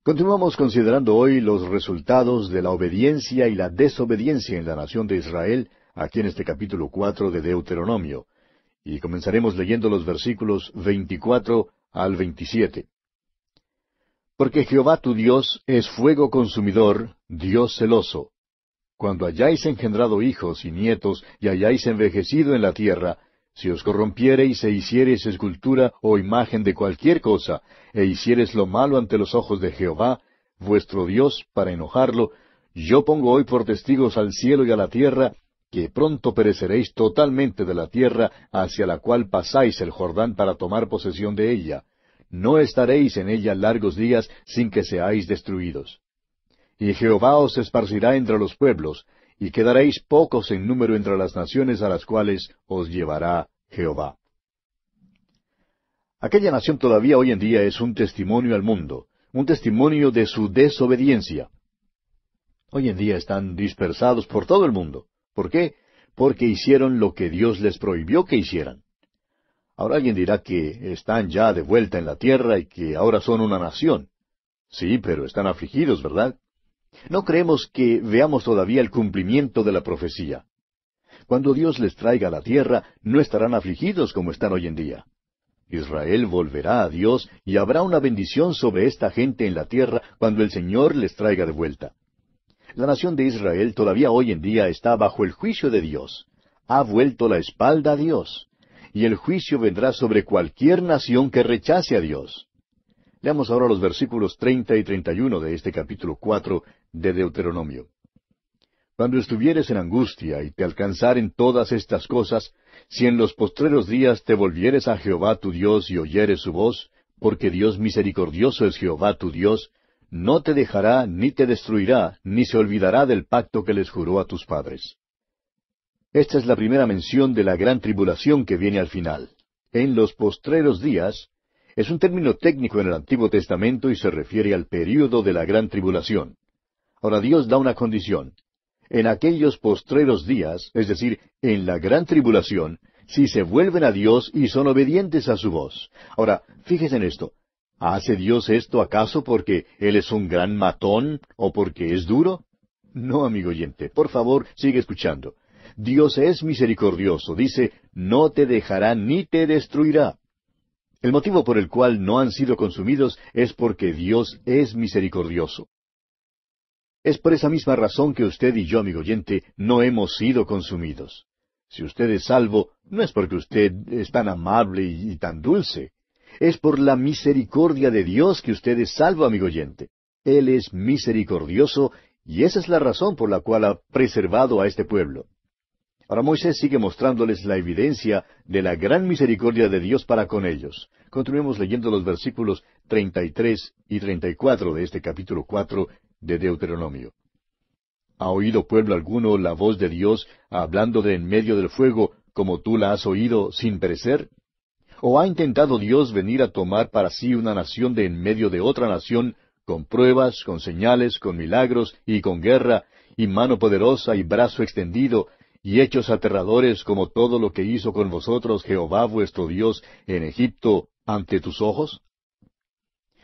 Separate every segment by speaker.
Speaker 1: Continuamos considerando hoy los resultados de la obediencia y la desobediencia en la nación de Israel, aquí en este capítulo 4 de Deuteronomio. Y comenzaremos leyendo los versículos 24 al 27. Porque Jehová tu Dios es fuego consumidor, Dios celoso. Cuando hayáis engendrado hijos y nietos y hayáis envejecido en la tierra, si os corrompiereis e hiciereis escultura o imagen de cualquier cosa, e hiciereis lo malo ante los ojos de Jehová, vuestro Dios, para enojarlo, yo pongo hoy por testigos al cielo y a la tierra, que pronto pereceréis totalmente de la tierra hacia la cual pasáis el Jordán para tomar posesión de ella. No estaréis en ella largos días sin que seáis destruidos. Y Jehová os esparcirá entre los pueblos, y quedaréis pocos en número entre las naciones a las cuales os llevará Jehová. Aquella nación todavía hoy en día es un testimonio al mundo, un testimonio de su desobediencia. Hoy en día están dispersados por todo el mundo. ¿Por qué? Porque hicieron lo que Dios les prohibió que hicieran. Ahora alguien dirá que están ya de vuelta en la tierra y que ahora son una nación. Sí, pero están afligidos, ¿verdad? No creemos que veamos todavía el cumplimiento de la profecía. Cuando Dios les traiga a la tierra, no estarán afligidos como están hoy en día. Israel volverá a Dios y habrá una bendición sobre esta gente en la tierra cuando el Señor les traiga de vuelta. La nación de Israel todavía hoy en día está bajo el juicio de Dios. Ha vuelto la espalda a Dios. Y el juicio vendrá sobre cualquier nación que rechace a Dios. Leamos ahora los versículos 30 y 31 de este capítulo 4 de Deuteronomio. Cuando estuvieres en angustia y te alcanzaren todas estas cosas, si en los postreros días te volvieres a Jehová tu Dios y oyeres su voz, porque Dios misericordioso es Jehová tu Dios, no te dejará ni te destruirá, ni se olvidará del pacto que les juró a tus padres. Esta es la primera mención de la gran tribulación que viene al final. En los postreros días es un término técnico en el Antiguo Testamento y se refiere al período de la gran tribulación. Ahora Dios da una condición. En aquellos postreros días, es decir, en la gran tribulación, si se vuelven a Dios y son obedientes a su voz. Ahora, fíjese en esto. ¿Hace Dios esto acaso porque Él es un gran matón o porque es duro? No, amigo oyente, por favor, sigue escuchando. Dios es misericordioso, dice, no te dejará ni te destruirá. El motivo por el cual no han sido consumidos es porque Dios es misericordioso. Es por esa misma razón que usted y yo, amigo oyente, no hemos sido consumidos. Si usted es salvo, no es porque usted es tan amable y tan dulce. Es por la misericordia de Dios que usted es salvo, amigo oyente. Él es misericordioso y esa es la razón por la cual ha preservado a este pueblo. Ahora Moisés sigue mostrándoles la evidencia de la gran misericordia de Dios para con ellos. Continuemos leyendo los versículos 33 y 34 de este capítulo 4 de Deuteronomio. ¿Ha oído pueblo alguno la voz de Dios hablando de en medio del fuego, como tú la has oído, sin perecer? ¿O ha intentado Dios venir a tomar para sí una nación de en medio de otra nación, con pruebas, con señales, con milagros y con guerra, y mano poderosa y brazo extendido, y hechos aterradores como todo lo que hizo con vosotros Jehová vuestro Dios en Egipto ante tus ojos?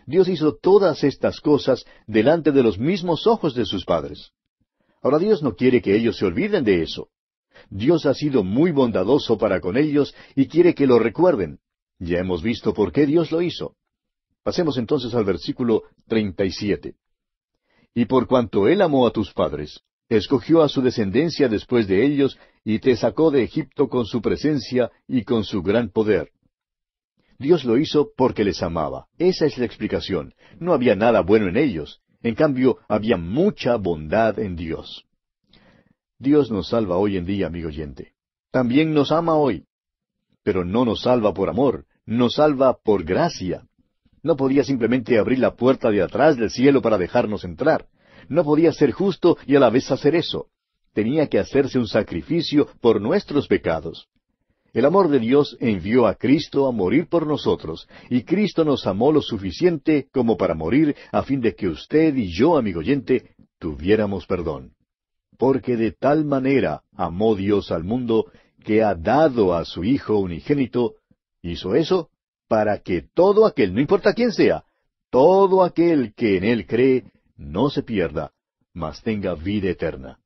Speaker 1: Dios hizo todas estas cosas delante de los mismos ojos de sus padres. Ahora Dios no quiere que ellos se olviden de eso. Dios ha sido muy bondadoso para con ellos y quiere que lo recuerden. Ya hemos visto por qué Dios lo hizo. Pasemos entonces al versículo 37. Y por cuanto Él amó a tus padres, escogió a su descendencia después de ellos, y te sacó de Egipto con su presencia y con su gran poder. Dios lo hizo porque les amaba. Esa es la explicación. No había nada bueno en ellos. En cambio, había mucha bondad en Dios. Dios nos salva hoy en día, amigo oyente. También nos ama hoy. Pero no nos salva por amor, nos salva por gracia. No podía simplemente abrir la puerta de atrás del cielo para dejarnos entrar. No podía ser justo y a la vez hacer eso. Tenía que hacerse un sacrificio por nuestros pecados. El amor de Dios envió a Cristo a morir por nosotros, y Cristo nos amó lo suficiente como para morir a fin de que usted y yo, amigo oyente, tuviéramos perdón. Porque de tal manera amó Dios al mundo, que ha dado a su Hijo unigénito. Hizo eso para que todo aquel, no importa quién sea, todo aquel que en él cree no se pierda, mas tenga vida eterna.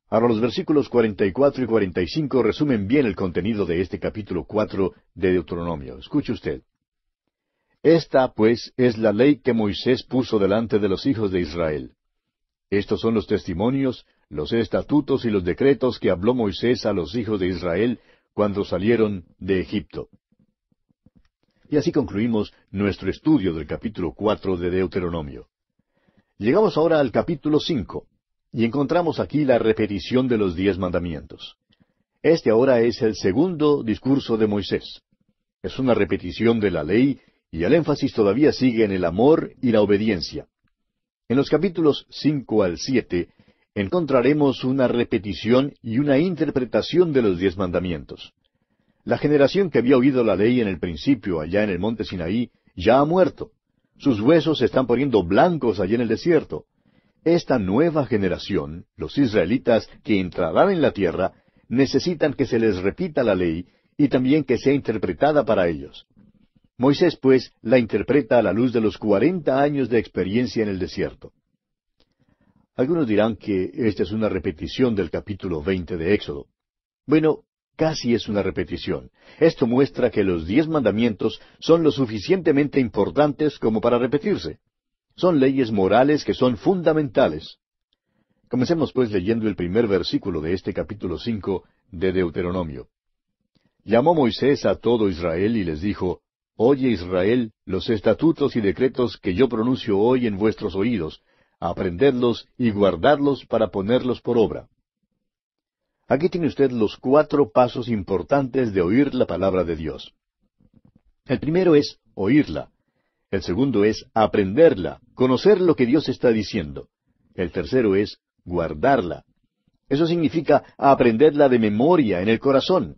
Speaker 1: Ahora los versículos 44 y 45 resumen bien el contenido de este capítulo 4 de Deuteronomio. Escuche usted. Esta, pues, es la ley que Moisés puso delante de los hijos de Israel. Estos son los testimonios, los estatutos y los decretos que habló Moisés a los hijos de Israel cuando salieron de Egipto. Y así concluimos nuestro estudio del capítulo 4 de Deuteronomio. Llegamos ahora al capítulo 5, y encontramos aquí la repetición de los 10 mandamientos. Este ahora es el segundo discurso de Moisés. Es una repetición de la ley, y el énfasis todavía sigue en el amor y la obediencia. En los capítulos 5 al 7 encontraremos una repetición y una interpretación de los 10 mandamientos. La generación que había oído la ley en el principio, allá en el monte Sinaí, ya ha muerto. Sus huesos se están poniendo blancos allá en el desierto. Esta nueva generación, los israelitas que entrarán en la tierra, necesitan que se les repita la ley y también que sea interpretada para ellos. Moisés, pues, la interpreta a la luz de los 40 años de experiencia en el desierto. Algunos dirán que esta es una repetición del capítulo 20 de Éxodo. Bueno, casi es una repetición. Esto muestra que los 10 mandamientos son lo suficientemente importantes como para repetirse. Son leyes morales que son fundamentales. Comencemos pues leyendo el primer versículo de este capítulo 5 de Deuteronomio. Llamó Moisés a todo Israel y les dijo, Oye Israel, los estatutos y decretos que yo pronuncio hoy en vuestros oídos, aprendedlos y guardadlos para ponerlos por obra. Aquí tiene usted los 4 pasos importantes de oír la palabra de Dios. El primero es oírla. El segundo es aprenderla, conocer lo que Dios está diciendo. El tercero es guardarla. Eso significa aprenderla de memoria en el corazón.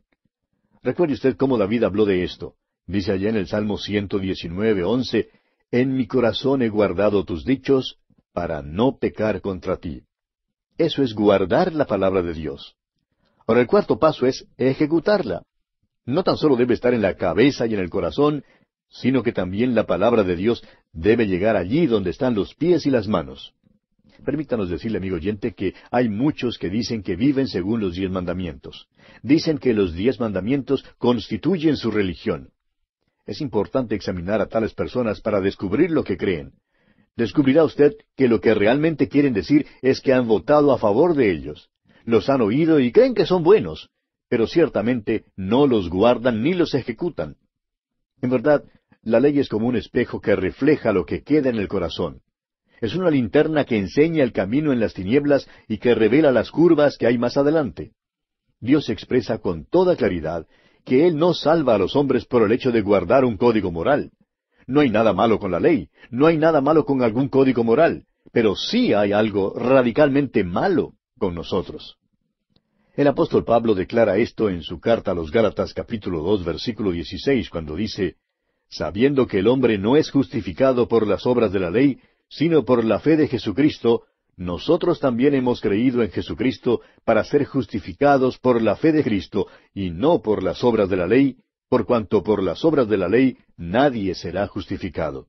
Speaker 1: Recuerde usted cómo David habló de esto. Dice allá en el Salmo 119:11, En mi corazón he guardado tus dichos, para no pecar contra ti. Eso es guardar la palabra de Dios. Ahora el cuarto paso es ejecutarla. No tan solo debe estar en la cabeza y en el corazón, sino que también la palabra de Dios debe llegar allí donde están los pies y las manos. Permítanos decirle, amigo oyente, que hay muchos que dicen que viven según los 10 mandamientos. Dicen que los 10 mandamientos constituyen su religión. Es importante examinar a tales personas para descubrir lo que creen. Descubrirá usted que lo que realmente quieren decir es que han votado a favor de ellos. Los han oído y creen que son buenos, pero ciertamente no los guardan ni los ejecutan. En verdad, la ley es como un espejo que refleja lo que queda en el corazón. Es una linterna que enseña el camino en las tinieblas y que revela las curvas que hay más adelante. Dios expresa con toda claridad que Él no salva a los hombres por el hecho de guardar un código moral. No hay nada malo con la ley, no hay nada malo con algún código moral, pero sí hay algo radicalmente malo con nosotros. El apóstol Pablo declara esto en su carta a los Gálatas capítulo 2 versículo 16 cuando dice, Sabiendo que el hombre no es justificado por las obras de la ley, sino por la fe de Jesucristo, nosotros también hemos creído en Jesucristo para ser justificados por la fe de Cristo y no por las obras de la ley, por cuanto por las obras de la ley nadie será justificado.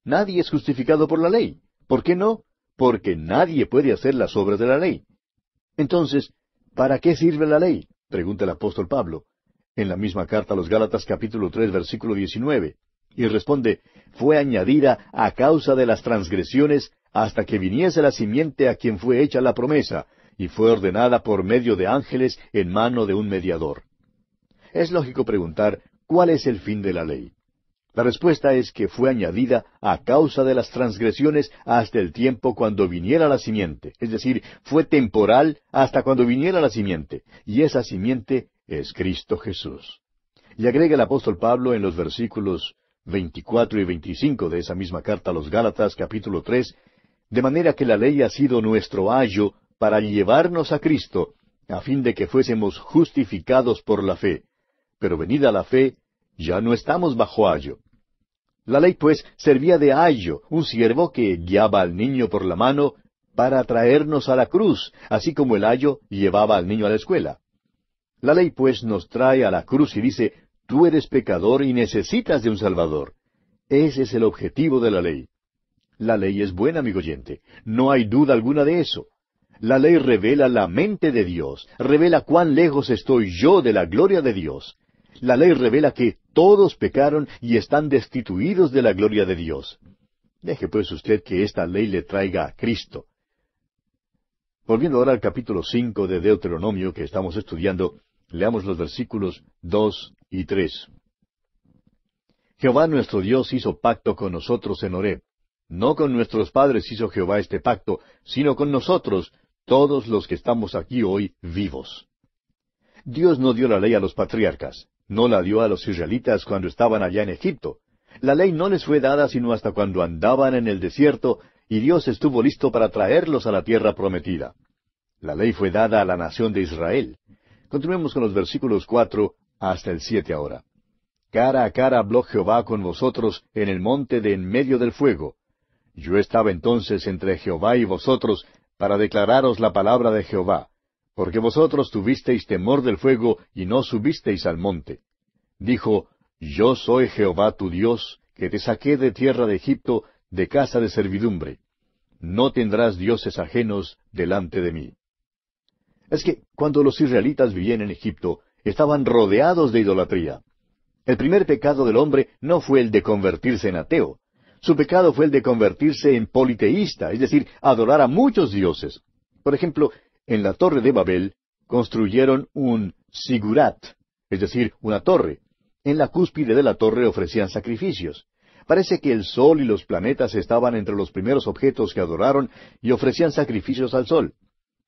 Speaker 1: Nadie es justificado por la ley. ¿Por qué no? Porque nadie puede hacer las obras de la ley. Entonces, ¿para qué sirve la ley?, pregunta el apóstol Pablo, en la misma carta a los Gálatas capítulo 3 versículo 19, y responde, fue añadida a causa de las transgresiones hasta que viniese la simiente a quien fue hecha la promesa, y fue ordenada por medio de ángeles en mano de un mediador. Es lógico preguntar, ¿cuál es el fin de la ley? La respuesta es que fue añadida a causa de las transgresiones hasta el tiempo cuando viniera la simiente, es decir, fue temporal hasta cuando viniera la simiente, y esa simiente es Cristo Jesús. Y agrega el apóstol Pablo en los versículos 24 y 25 de esa misma carta a los Gálatas capítulo 3, de manera que la ley ha sido nuestro ayo para llevarnos a Cristo, a fin de que fuésemos justificados por la fe. Pero venida la fe, ya no estamos bajo ayo. La ley, pues, servía de ayo, un siervo que guiaba al niño por la mano para traernos a la cruz, así como el ayo llevaba al niño a la escuela. La ley, pues, nos trae a la cruz y dice, tú eres pecador y necesitas de un Salvador. Ese es el objetivo de la ley. La ley es buena, amigo oyente. No hay duda alguna de eso. La ley revela la mente de Dios, revela cuán lejos estoy yo de la gloria de Dios. La ley revela que todos pecaron y están destituidos de la gloria de Dios. Deje pues usted que esta ley le traiga a Cristo. Volviendo ahora al capítulo 5 de Deuteronomio que estamos estudiando, leamos los versículos 2 y 3. Jehová nuestro Dios hizo pacto con nosotros en Horeb. No con nuestros padres hizo Jehová este pacto, sino con nosotros, todos los que estamos aquí hoy vivos. Dios no dio la ley a los patriarcas, no la dio a los israelitas cuando estaban allá en Egipto. La ley no les fue dada sino hasta cuando andaban en el desierto y Dios estuvo listo para traerlos a la tierra prometida. La ley fue dada a la nación de Israel. Continuemos con los versículos 4 hasta el 7 ahora. Cara a cara habló Jehová con vosotros en el monte de en medio del fuego. Yo estaba entonces entre Jehová y vosotros para declararos la palabra de Jehová, porque vosotros tuvisteis temor del fuego y no subisteis al monte. Dijo, Yo soy Jehová tu Dios, que te saqué de tierra de Egipto, de casa de servidumbre. No tendrás dioses ajenos delante de mí. Es que cuando los israelitas vivían en Egipto, estaban rodeados de idolatría. El primer pecado del hombre no fue el de convertirse en ateo. Su pecado fue el de convertirse en politeísta, es decir, adorar a muchos dioses. Por ejemplo, en la torre de Babel construyeron un sigurat, es decir, una torre. En la cúspide de la torre ofrecían sacrificios. Parece que el sol y los planetas estaban entre los primeros objetos que adoraron y ofrecían sacrificios al sol.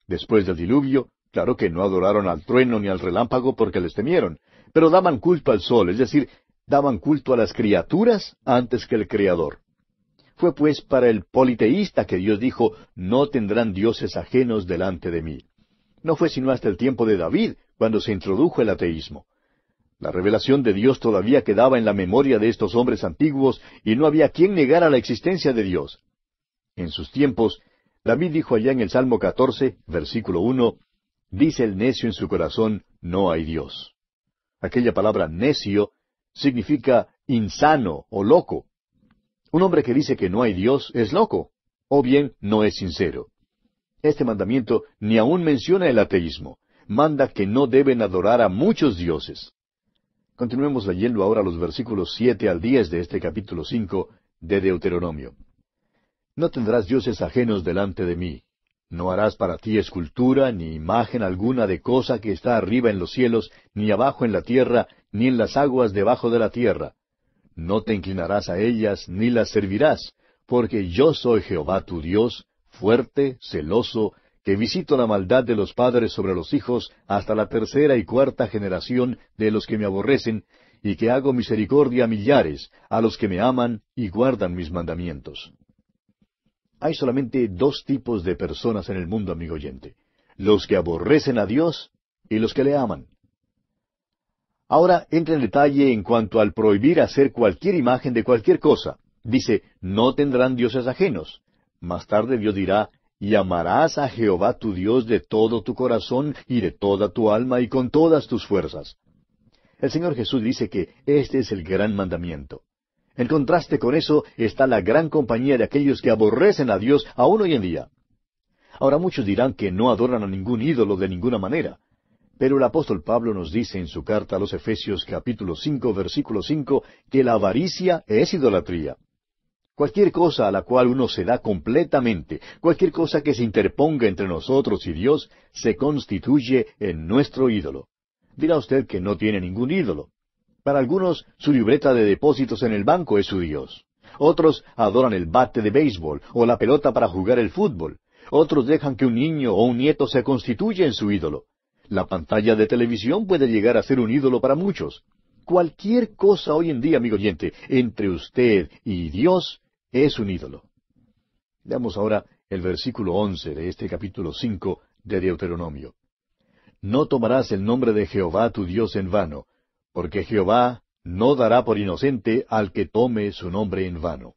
Speaker 1: Después del diluvio, claro que no adoraron al trueno ni al relámpago porque les temieron, pero daban culto al sol, es decir, daban culto a las criaturas antes que el Creador. Fue pues para el politeísta que Dios dijo, no tendrán dioses ajenos delante de mí. No fue sino hasta el tiempo de David cuando se introdujo el ateísmo. La revelación de Dios todavía quedaba en la memoria de estos hombres antiguos y no había quien negara la existencia de Dios. En sus tiempos, David dijo allá en el Salmo 14, versículo 1, dice el necio en su corazón, no hay Dios. Aquella palabra necio significa insano o loco. Un hombre que dice que no hay Dios es loco, o bien no es sincero. Este mandamiento ni aun menciona el ateísmo. Manda que no deben adorar a muchos dioses. Continuemos leyendo ahora los versículos 7 al 10 de este capítulo 5 de Deuteronomio. No tendrás dioses ajenos delante de mí. No harás para ti escultura, ni imagen alguna de cosa que está arriba en los cielos, ni abajo en la tierra, ni en las aguas debajo de la tierra. No te inclinarás a ellas, ni las servirás, porque yo soy Jehová tu Dios, fuerte, celoso, que visito la maldad de los padres sobre los hijos hasta la tercera y cuarta generación de los que me aborrecen, y que hago misericordia a millares, a los que me aman y guardan mis mandamientos. Hay solamente dos tipos de personas en el mundo, amigo oyente: los que aborrecen a Dios y los que le aman. Ahora entra en detalle en cuanto al prohibir hacer cualquier imagen de cualquier cosa. Dice, no tendrán dioses ajenos. Más tarde Dios dirá, y amarás a Jehová tu Dios de todo tu corazón y de toda tu alma y con todas tus fuerzas. El Señor Jesús dice que este es el gran mandamiento. En contraste con eso está la gran compañía de aquellos que aborrecen a Dios aún hoy en día. Ahora muchos dirán que no adoran a ningún ídolo de ninguna manera. Pero el apóstol Pablo nos dice en su carta a los Efesios capítulo 5, versículo 5, que la avaricia es idolatría. Cualquier cosa a la cual uno se da completamente, cualquier cosa que se interponga entre nosotros y Dios, se constituye en nuestro ídolo. Dirá usted que no tiene ningún ídolo. Para algunos, su libreta de depósitos en el banco es su Dios. Otros adoran el bate de béisbol o la pelota para jugar el fútbol. Otros dejan que un niño o un nieto se constituya en su ídolo. La pantalla de televisión puede llegar a ser un ídolo para muchos. Cualquier cosa hoy en día, amigo oyente, entre usted y Dios, es un ídolo. Veamos ahora el versículo 11 de este capítulo 5 de Deuteronomio. No tomarás el nombre de Jehová tu Dios en vano, porque Jehová no dará por inocente al que tome su nombre en vano.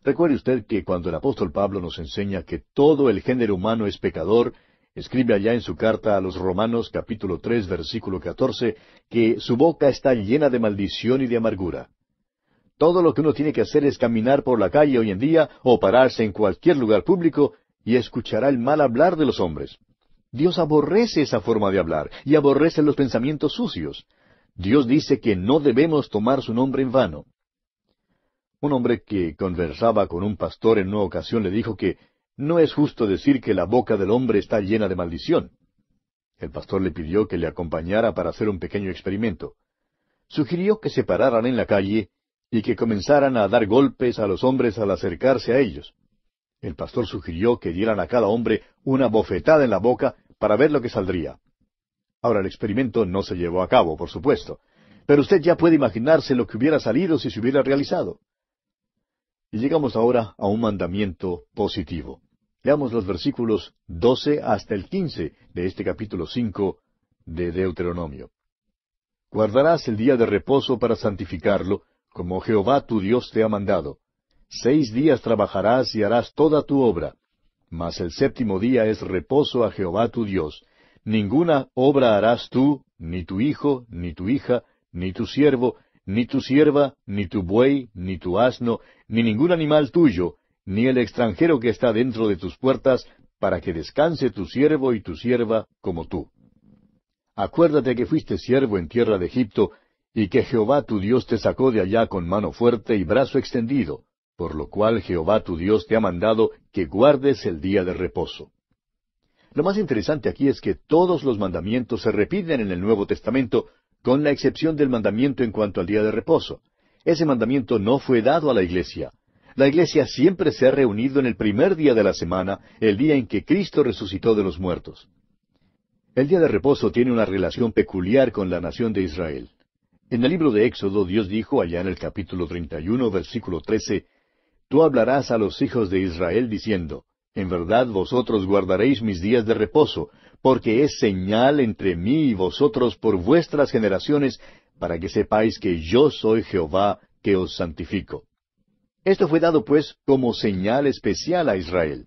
Speaker 1: Recuerde usted que cuando el apóstol Pablo nos enseña que todo el género humano es pecador, escribe allá en su carta a los Romanos capítulo 3 versículo 14, que su boca está llena de maldición y de amargura. Todo lo que uno tiene que hacer es caminar por la calle hoy en día o pararse en cualquier lugar público y escuchará el mal hablar de los hombres. Dios aborrece esa forma de hablar y aborrece los pensamientos sucios. Dios dice que no debemos tomar su nombre en vano. Un hombre que conversaba con un pastor en una ocasión le dijo que no es justo decir que la boca del hombre está llena de maldición. El pastor le pidió que le acompañara para hacer un pequeño experimento. Sugirió que se pararan en la calle y que comenzaran a dar golpes a los hombres al acercarse a ellos. El pastor sugirió que dieran a cada hombre una bofetada en la boca para ver lo que saldría. Ahora, el experimento no se llevó a cabo, por supuesto, pero usted ya puede imaginarse lo que hubiera salido si se hubiera realizado. Y llegamos ahora a un mandamiento positivo. Leamos los versículos 12 hasta el 15 de este capítulo 5 de Deuteronomio. Guardarás el día de reposo para santificarlo, como Jehová tu Dios te ha mandado. 6 días trabajarás y harás toda tu obra. Mas el séptimo día es reposo a Jehová tu Dios. Ninguna obra harás tú, ni tu hijo, ni tu hija, ni tu siervo, ni tu sierva, ni tu buey, ni tu asno, ni ningún animal tuyo, ni el extranjero que está dentro de tus puertas, para que descanse tu siervo y tu sierva como tú. Acuérdate que fuiste siervo en tierra de Egipto, y que Jehová tu Dios te sacó de allá con mano fuerte y brazo extendido, por lo cual Jehová tu Dios te ha mandado que guardes el día de reposo. Lo más interesante aquí es que todos los mandamientos se repiten en el Nuevo Testamento, con la excepción del mandamiento en cuanto al día de reposo. Ese mandamiento no fue dado a la iglesia. La iglesia siempre se ha reunido en el primer día de la semana, el día en que Cristo resucitó de los muertos. El día de reposo tiene una relación peculiar con la nación de Israel. En el libro de Éxodo, Dios dijo allá en el capítulo 31, versículo 13, Tú hablarás a los hijos de Israel diciendo, En verdad vosotros guardaréis mis días de reposo, porque es señal entre mí y vosotros por vuestras generaciones, para que sepáis que yo soy Jehová, que os santifico. Esto fue dado, pues, como señal especial a Israel.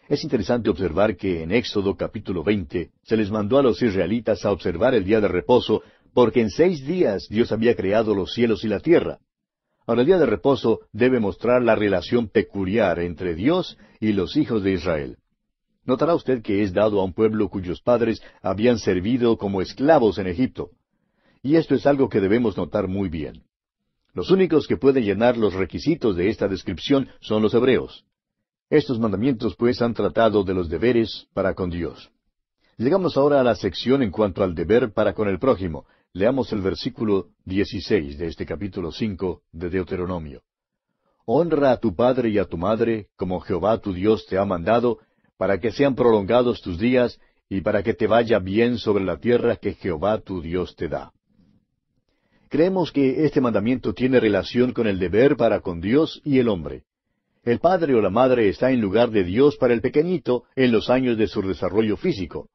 Speaker 1: Es interesante observar que en Éxodo capítulo 20 se les mandó a los israelitas a observar el día de reposo, porque en 6 días Dios había creado los cielos y la tierra. Ahora, el día de reposo debe mostrar la relación peculiar entre Dios y los hijos de Israel. Notará usted que es dado a un pueblo cuyos padres habían servido como esclavos en Egipto. Y esto es algo que debemos notar muy bien. Los únicos que pueden llenar los requisitos de esta descripción son los hebreos. Estos mandamientos, pues, han tratado de los deberes para con Dios. Llegamos ahora a la sección en cuanto al deber para con el prójimo. Leamos el versículo 16 de este capítulo 5 de Deuteronomio. Honra a tu padre y a tu madre, como Jehová tu Dios te ha mandado, para que sean prolongados tus días, y para que te vaya bien sobre la tierra que Jehová tu Dios te da. Creemos que este mandamiento tiene relación con el deber para con Dios y el hombre. El padre o la madre está en lugar de Dios para el pequeñito en los años de su desarrollo físico.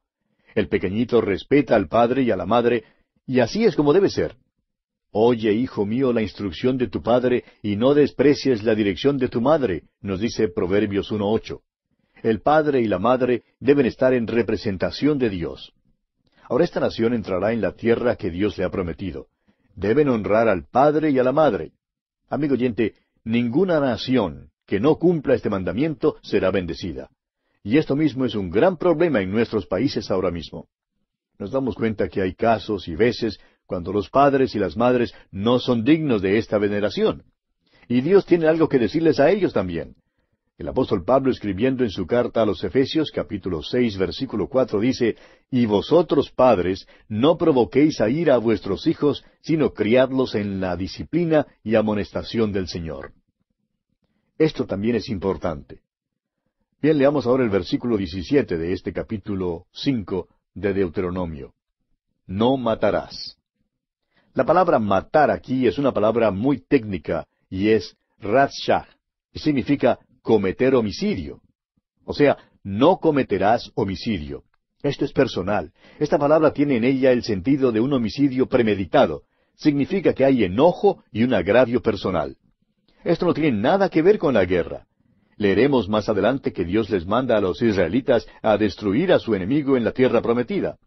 Speaker 1: El pequeñito respeta al padre y a la madre, y así es como debe ser. Oye, hijo mío, la instrucción de tu padre, y no desprecies la dirección de tu madre, nos dice Proverbios 1:8. El padre y la madre deben estar en representación de Dios. Ahora esta nación entrará en la tierra que Dios le ha prometido. Deben honrar al padre y a la madre. Amigo oyente, ninguna nación que no cumpla este mandamiento será bendecida. Y esto mismo es un gran problema en nuestros países ahora mismo. Nos damos cuenta que hay casos y veces cuando los padres y las madres no son dignos de esta veneración. Y Dios tiene algo que decirles a ellos también. El apóstol Pablo, escribiendo en su carta a los Efesios, capítulo 6, versículo 4, dice, Y vosotros, padres, no provoquéis a ira a vuestros hijos, sino criadlos en la disciplina y amonestación del Señor. Esto también es importante. Bien, leamos ahora el versículo 17 de este capítulo 5 de Deuteronomio. No matarás. La palabra matar aquí es una palabra muy técnica y es ratshah, y significa cometer homicidio. O sea, no cometerás homicidio. Esto es personal. Esta palabra tiene en ella el sentido de un homicidio premeditado. Significa que hay enojo y un agravio personal. Esto no tiene nada que ver con la guerra. Leeremos más adelante que Dios les manda a los israelitas a destruir a su enemigo en la tierra prometida.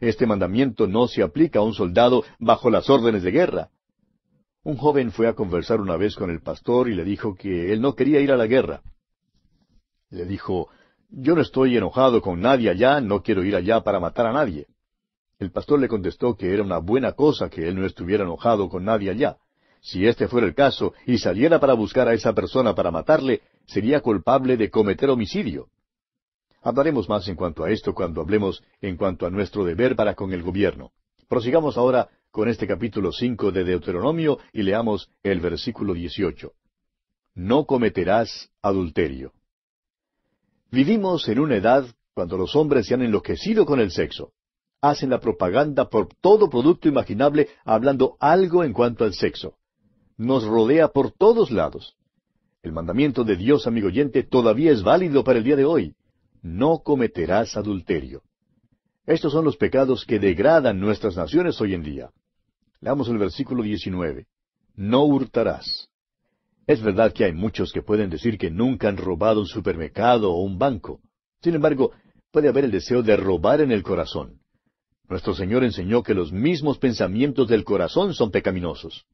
Speaker 1: Este mandamiento no se aplica a un soldado bajo las órdenes de guerra. Un joven fue a conversar una vez con el pastor y le dijo que él no quería ir a la guerra. Le dijo, yo no estoy enojado con nadie allá, no quiero ir allá para matar a nadie. El pastor le contestó que era una buena cosa que él no estuviera enojado con nadie allá. Si este fuera el caso y saliera para buscar a esa persona para matarle, sería culpable de cometer homicidio. Hablaremos más en cuanto a esto cuando hablemos en cuanto a nuestro deber para con el gobierno. Prosigamos ahora con este capítulo 5 de Deuteronomio y leamos el versículo 18. No cometerás adulterio. Vivimos en una edad cuando los hombres se han enloquecido con el sexo. Hacen la propaganda por todo producto imaginable hablando algo en cuanto al sexo. Nos rodea por todos lados. El mandamiento de Dios, amigo oyente, todavía es válido para el día de hoy. No cometerás adulterio. Estos son los pecados que degradan nuestras naciones hoy en día. Leamos el versículo 19. No hurtarás. Es verdad que hay muchos que pueden decir que nunca han robado un supermercado o un banco. Sin embargo, puede haber el deseo de robar en el corazón. Nuestro Señor enseñó que los mismos pensamientos del corazón son pecaminosos.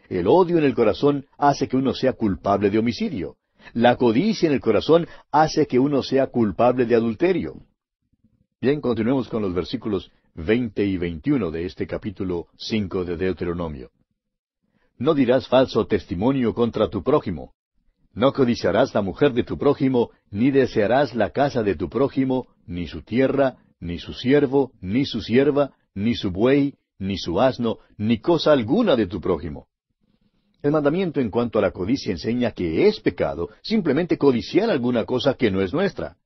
Speaker 1: El odio en el corazón hace que uno sea culpable de homicidio. La codicia en el corazón hace que uno sea culpable de adulterio. Bien, continuemos con los versículos 20 y 21 de este capítulo 5 de Deuteronomio. No dirás falso testimonio contra tu prójimo. No codiciarás la mujer de tu prójimo, ni desearás la casa de tu prójimo, ni su tierra, ni su siervo, ni su sierva, ni su buey, ni su asno, ni cosa alguna de tu prójimo. El mandamiento en cuanto a la codicia enseña que es pecado simplemente codiciar alguna cosa que no es nuestra.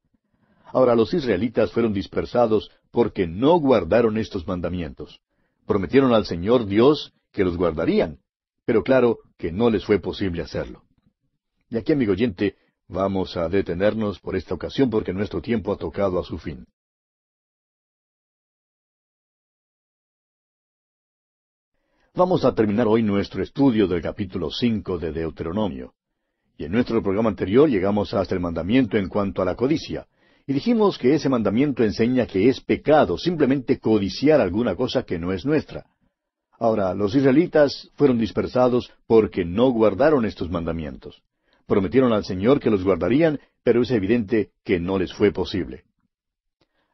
Speaker 1: Ahora los israelitas fueron dispersados porque no guardaron estos mandamientos. Prometieron al Señor Dios que los guardarían, pero claro que no les fue posible hacerlo. Y aquí, amigo oyente, vamos a detenernos por esta ocasión porque nuestro tiempo ha tocado a su fin. Vamos a terminar hoy nuestro estudio del capítulo 5 de Deuteronomio. Y en nuestro programa anterior llegamos hasta el mandamiento en cuanto a la codicia. Y dijimos que ese mandamiento enseña que es pecado simplemente codiciar alguna cosa que no es nuestra. Ahora, los israelitas fueron dispersados porque no guardaron estos mandamientos. Prometieron al Señor que los guardarían, pero es evidente que no les fue posible.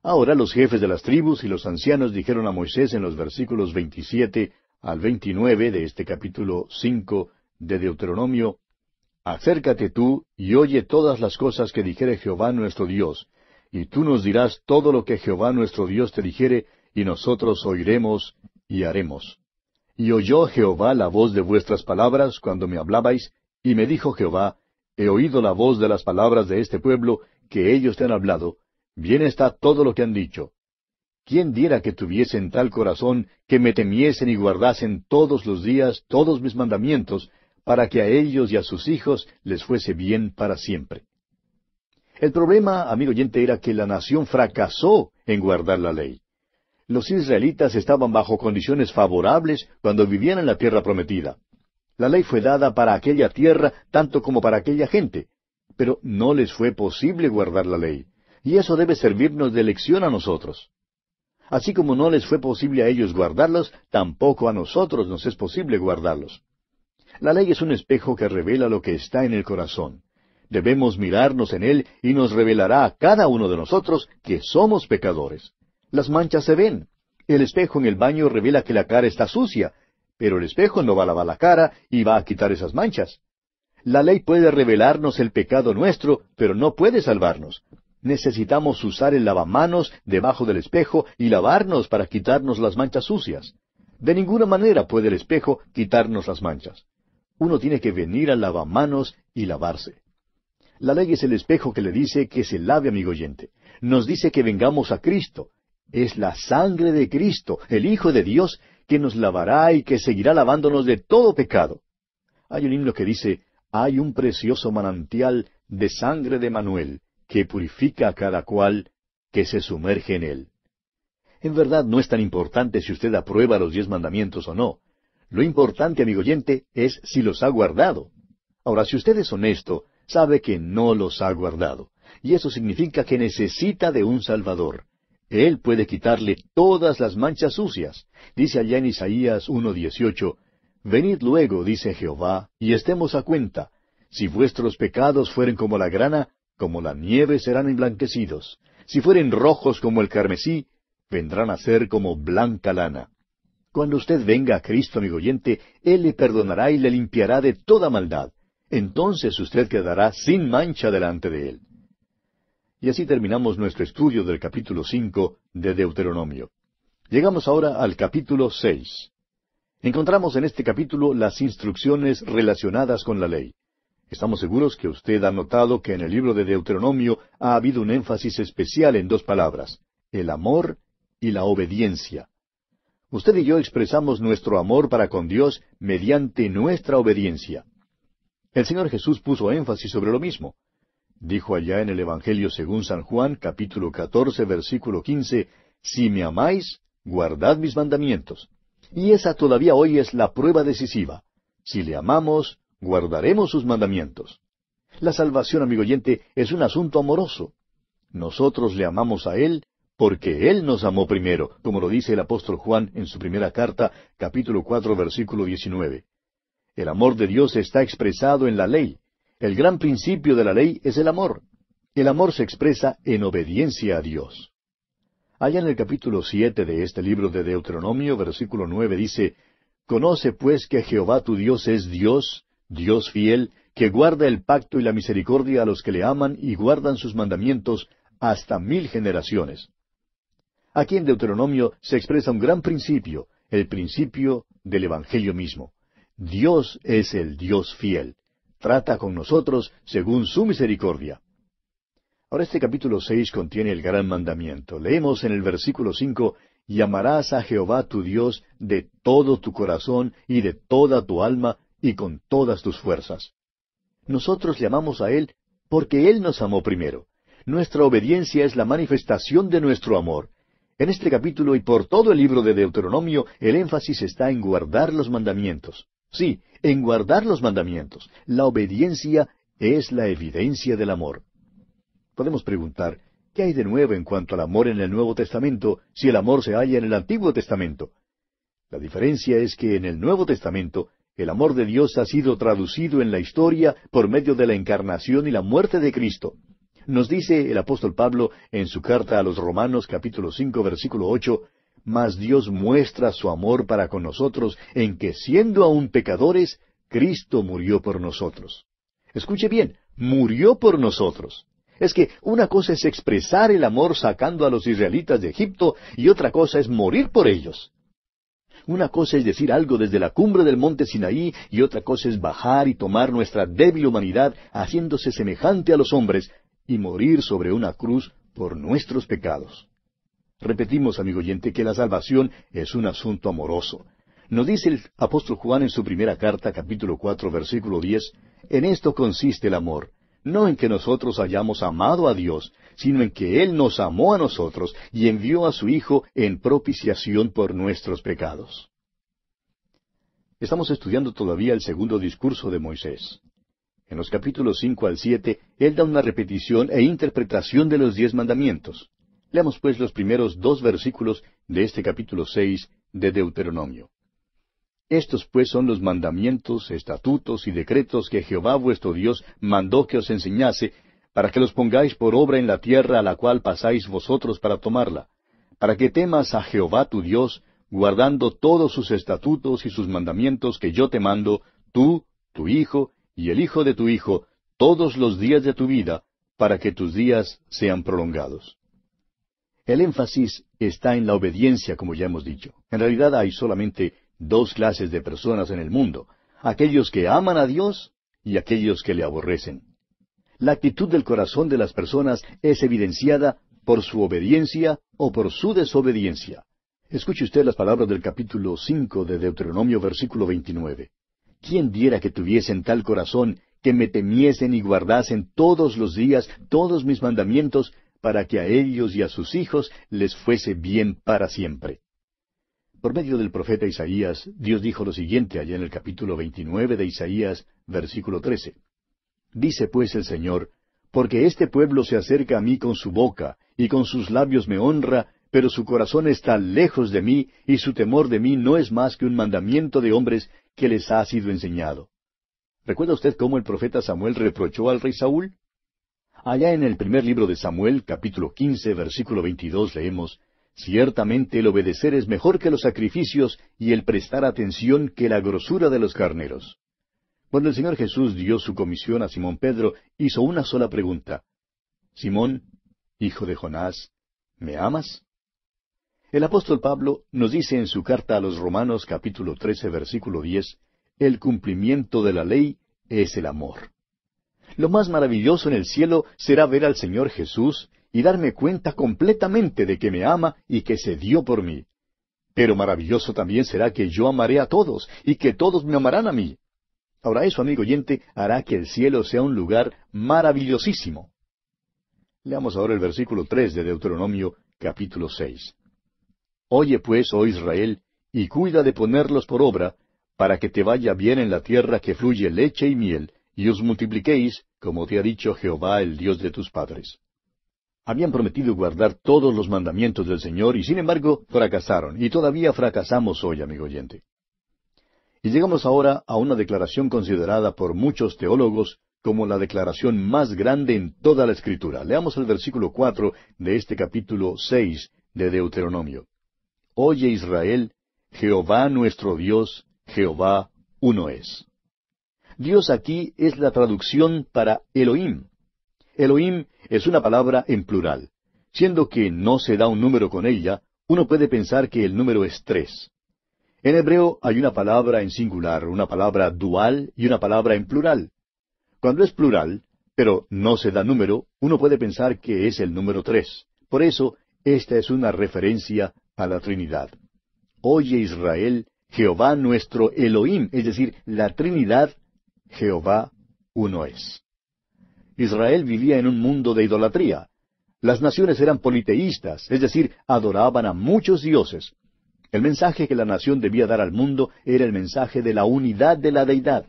Speaker 1: Ahora los jefes de las tribus y los ancianos dijeron a Moisés en los versículos 27 al 29 de este capítulo 5 de Deuteronomio, acércate tú y oye todas las cosas que dijere Jehová nuestro Dios, y tú nos dirás todo lo que Jehová nuestro Dios te dijere, y nosotros oiremos y haremos. Y oyó Jehová la voz de vuestras palabras cuando me hablabais, y me dijo Jehová, he oído la voz de las palabras de este pueblo, que ellos te han hablado, bien está todo lo que han dicho. ¿Quién diera que tuviesen tal corazón que me temiesen y guardasen todos los días todos mis mandamientos, para que a ellos y a sus hijos les fuese bien para siempre? El problema, amigo oyente, era que la nación fracasó en guardar la ley. Los israelitas estaban bajo condiciones favorables cuando vivían en la tierra prometida. La ley fue dada para aquella tierra tanto como para aquella gente, pero no les fue posible guardar la ley, y eso debe servirnos de lección a nosotros. Así como no les fue posible a ellos guardarlos, tampoco a nosotros nos es posible guardarlos. La ley es un espejo que revela lo que está en el corazón. Debemos mirarnos en él y nos revelará a cada uno de nosotros que somos pecadores. Las manchas se ven. El espejo en el baño revela que la cara está sucia, pero el espejo no va a lavar la cara y va a quitar esas manchas. La ley puede revelarnos el pecado nuestro, pero no puede salvarnos. Necesitamos usar el lavamanos debajo del espejo y lavarnos para quitarnos las manchas sucias. De ninguna manera puede el espejo quitarnos las manchas. Uno tiene que venir al lavamanos y lavarse. La ley es el espejo que le dice que se lave, amigo oyente. Nos dice que vengamos a Cristo. Es la sangre de Cristo, el Hijo de Dios, que nos lavará y que seguirá lavándonos de todo pecado. Hay un himno que dice, hay un precioso manantial de sangre de Manuel, que purifica a cada cual que se sumerge en él. En verdad no es tan importante si usted aprueba los 10 mandamientos o no. Lo importante, amigo oyente, es si los ha guardado. Ahora, si usted es honesto, sabe que no los ha guardado. Y eso significa que necesita de un Salvador. Él puede quitarle todas las manchas sucias. Dice allá en Isaías 1:18, Venid luego, dice Jehová, y estemos a cuenta. Si vuestros pecados fueren como la grana, como la nieve serán emblanquecidos. Si fueren rojos como el carmesí, vendrán a ser como blanca lana. Cuando usted venga a Cristo, amigo oyente, Él le perdonará y le limpiará de toda maldad. Entonces usted quedará sin mancha delante de Él. Y así terminamos nuestro estudio del capítulo 5 de Deuteronomio. Llegamos ahora al capítulo 6. Encontramos en este capítulo las instrucciones relacionadas con la ley. Estamos seguros que usted ha notado que en el libro de Deuteronomio ha habido un énfasis especial en dos palabras, el amor y la obediencia. Usted y yo expresamos nuestro amor para con Dios mediante nuestra obediencia. El Señor Jesús puso énfasis sobre lo mismo. Dijo allá en el Evangelio según San Juan, capítulo 14, versículo 15, si me amáis, guardad mis mandamientos. Y esa todavía hoy es la prueba decisiva. Si le amamos, guardaremos sus mandamientos. La salvación, amigo oyente, es un asunto amoroso. Nosotros le amamos a Él porque Él nos amó primero, como lo dice el apóstol Juan en su primera carta, capítulo 4, versículo 19. El amor de Dios está expresado en la ley. El gran principio de la ley es el amor. El amor se expresa en obediencia a Dios. Allá en el capítulo 7 de este libro de Deuteronomio, versículo 9, dice, Conoce pues que Jehová tu Dios es Dios, Dios fiel, que guarda el pacto y la misericordia a los que le aman y guardan sus mandamientos hasta 1000 generaciones. Aquí en Deuteronomio se expresa un gran principio, el principio del Evangelio mismo. Dios es el Dios fiel. Trata con nosotros según su misericordia. Ahora este capítulo 6 contiene el gran mandamiento. Leemos en el versículo 5, y amarás a Jehová tu Dios de todo tu corazón y de toda tu alma y con todas tus fuerzas. Nosotros le amamos a Él porque Él nos amó primero. Nuestra obediencia es la manifestación de nuestro amor. En este capítulo y por todo el libro de Deuteronomio, el énfasis está en guardar los mandamientos. Sí, en guardar los mandamientos. La obediencia es la evidencia del amor. Podemos preguntar, ¿qué hay de nuevo en cuanto al amor en el Nuevo Testamento si el amor se halla en el Antiguo Testamento? La diferencia es que en el Nuevo Testamento el amor de Dios ha sido traducido en la historia por medio de la encarnación y la muerte de Cristo. Nos dice el apóstol Pablo en su carta a los Romanos capítulo 5 versículo 8, Mas Dios muestra su amor para con nosotros en que siendo aún pecadores, Cristo murió por nosotros. Escuche bien, murió por nosotros. Es que una cosa es expresar el amor sacando a los israelitas de Egipto y otra cosa es morir por ellos. Una cosa es decir algo desde la cumbre del monte Sinaí y otra cosa es bajar y tomar nuestra débil humanidad haciéndose semejante a los hombres y morir sobre una cruz por nuestros pecados. Repetimos, amigo oyente, que la salvación es un asunto amoroso. Nos dice el apóstol Juan en su primera carta, capítulo 4, versículo 10, en esto consiste el amor, no en que nosotros hayamos amado a Dios, sino en que Él nos amó a nosotros y envió a su Hijo en propiciación por nuestros pecados. Estamos estudiando todavía el segundo discurso de Moisés. En los capítulos 5 al 7, Él da una repetición e interpretación de los 10 mandamientos. Leamos pues los primeros 2 versículos de este capítulo 6 de Deuteronomio. Estos pues son los mandamientos, estatutos y decretos que Jehová vuestro Dios mandó que os enseñase, para que los pongáis por obra en la tierra a la cual pasáis vosotros para tomarla, para que temas a Jehová tu Dios, guardando todos sus estatutos y sus mandamientos que yo te mando, tú, tu hijo y el hijo de tu hijo, todos los días de tu vida, para que tus días sean prolongados. El énfasis está en la obediencia, como ya hemos dicho. En realidad hay solamente 2 clases de personas en el mundo, aquellos que aman a Dios y aquellos que le aborrecen. La actitud del corazón de las personas es evidenciada por su obediencia o por su desobediencia. Escuche usted las palabras del capítulo 5 de Deuteronomio, versículo 29. ¿Quién diera que tuviesen tal corazón que me temiesen y guardasen todos los días todos mis mandamientos, para que a ellos y a sus hijos les fuese bien para siempre? Por medio del profeta Isaías, Dios dijo lo siguiente allá en el capítulo 29 de Isaías, versículo 13. Dice pues el Señor, porque este pueblo se acerca a mí con su boca, y con sus labios me honra, pero su corazón está lejos de mí, y su temor de mí no es más que un mandamiento de hombres que les ha sido enseñado. ¿Recuerda usted cómo el profeta Samuel reprochó al rey Saúl? Allá en el primer libro de Samuel, capítulo 15, versículo 22, leemos: Ciertamente el obedecer es mejor que los sacrificios, y el prestar atención que la grosura de los carneros. Cuando el Señor Jesús dio su comisión a Simón Pedro, hizo una sola pregunta: Simón, hijo de Jonás, ¿me amas? El apóstol Pablo nos dice en su carta a los Romanos, capítulo 13, versículo 10, el cumplimiento de la ley es el amor. Lo más maravilloso en el cielo será ver al Señor Jesús y darme cuenta completamente de que me ama y que se dio por mí. Pero maravilloso también será que yo amaré a todos y que todos me amarán a mí. Ahora eso, amigo oyente, hará que el cielo sea un lugar maravillosísimo. Leamos ahora el versículo 3 de Deuteronomio, capítulo 6. Oye pues, oh Israel, y cuida de ponerlos por obra, para que te vaya bien en la tierra que fluye leche y miel, y os multipliquéis, como te ha dicho Jehová, el Dios de tus padres. Habían prometido guardar todos los mandamientos del Señor, y sin embargo fracasaron, y todavía fracasamos hoy, amigo oyente. Y llegamos ahora a una declaración considerada por muchos teólogos como la declaración más grande en toda la Escritura. Leamos el versículo 4 de este capítulo 6 de Deuteronomio. Oye Israel, Jehová nuestro Dios, Jehová uno es. Dios aquí es la traducción para Elohim. Elohim es una palabra en plural. Siendo que no se da un número con ella, uno puede pensar que el número es 3. En hebreo hay una palabra en singular, una palabra dual y una palabra en plural. Cuando es plural, pero no se da número, uno puede pensar que es el número 3. Por eso, esta es una referencia a la Trinidad. Oye Israel, Jehová nuestro Elohim, es decir, la Trinidad, Jehová uno es. Israel vivía en un mundo de idolatría. Las naciones eran politeístas, es decir, adoraban a muchos dioses. El mensaje que la nación debía dar al mundo era el mensaje de la unidad de la deidad.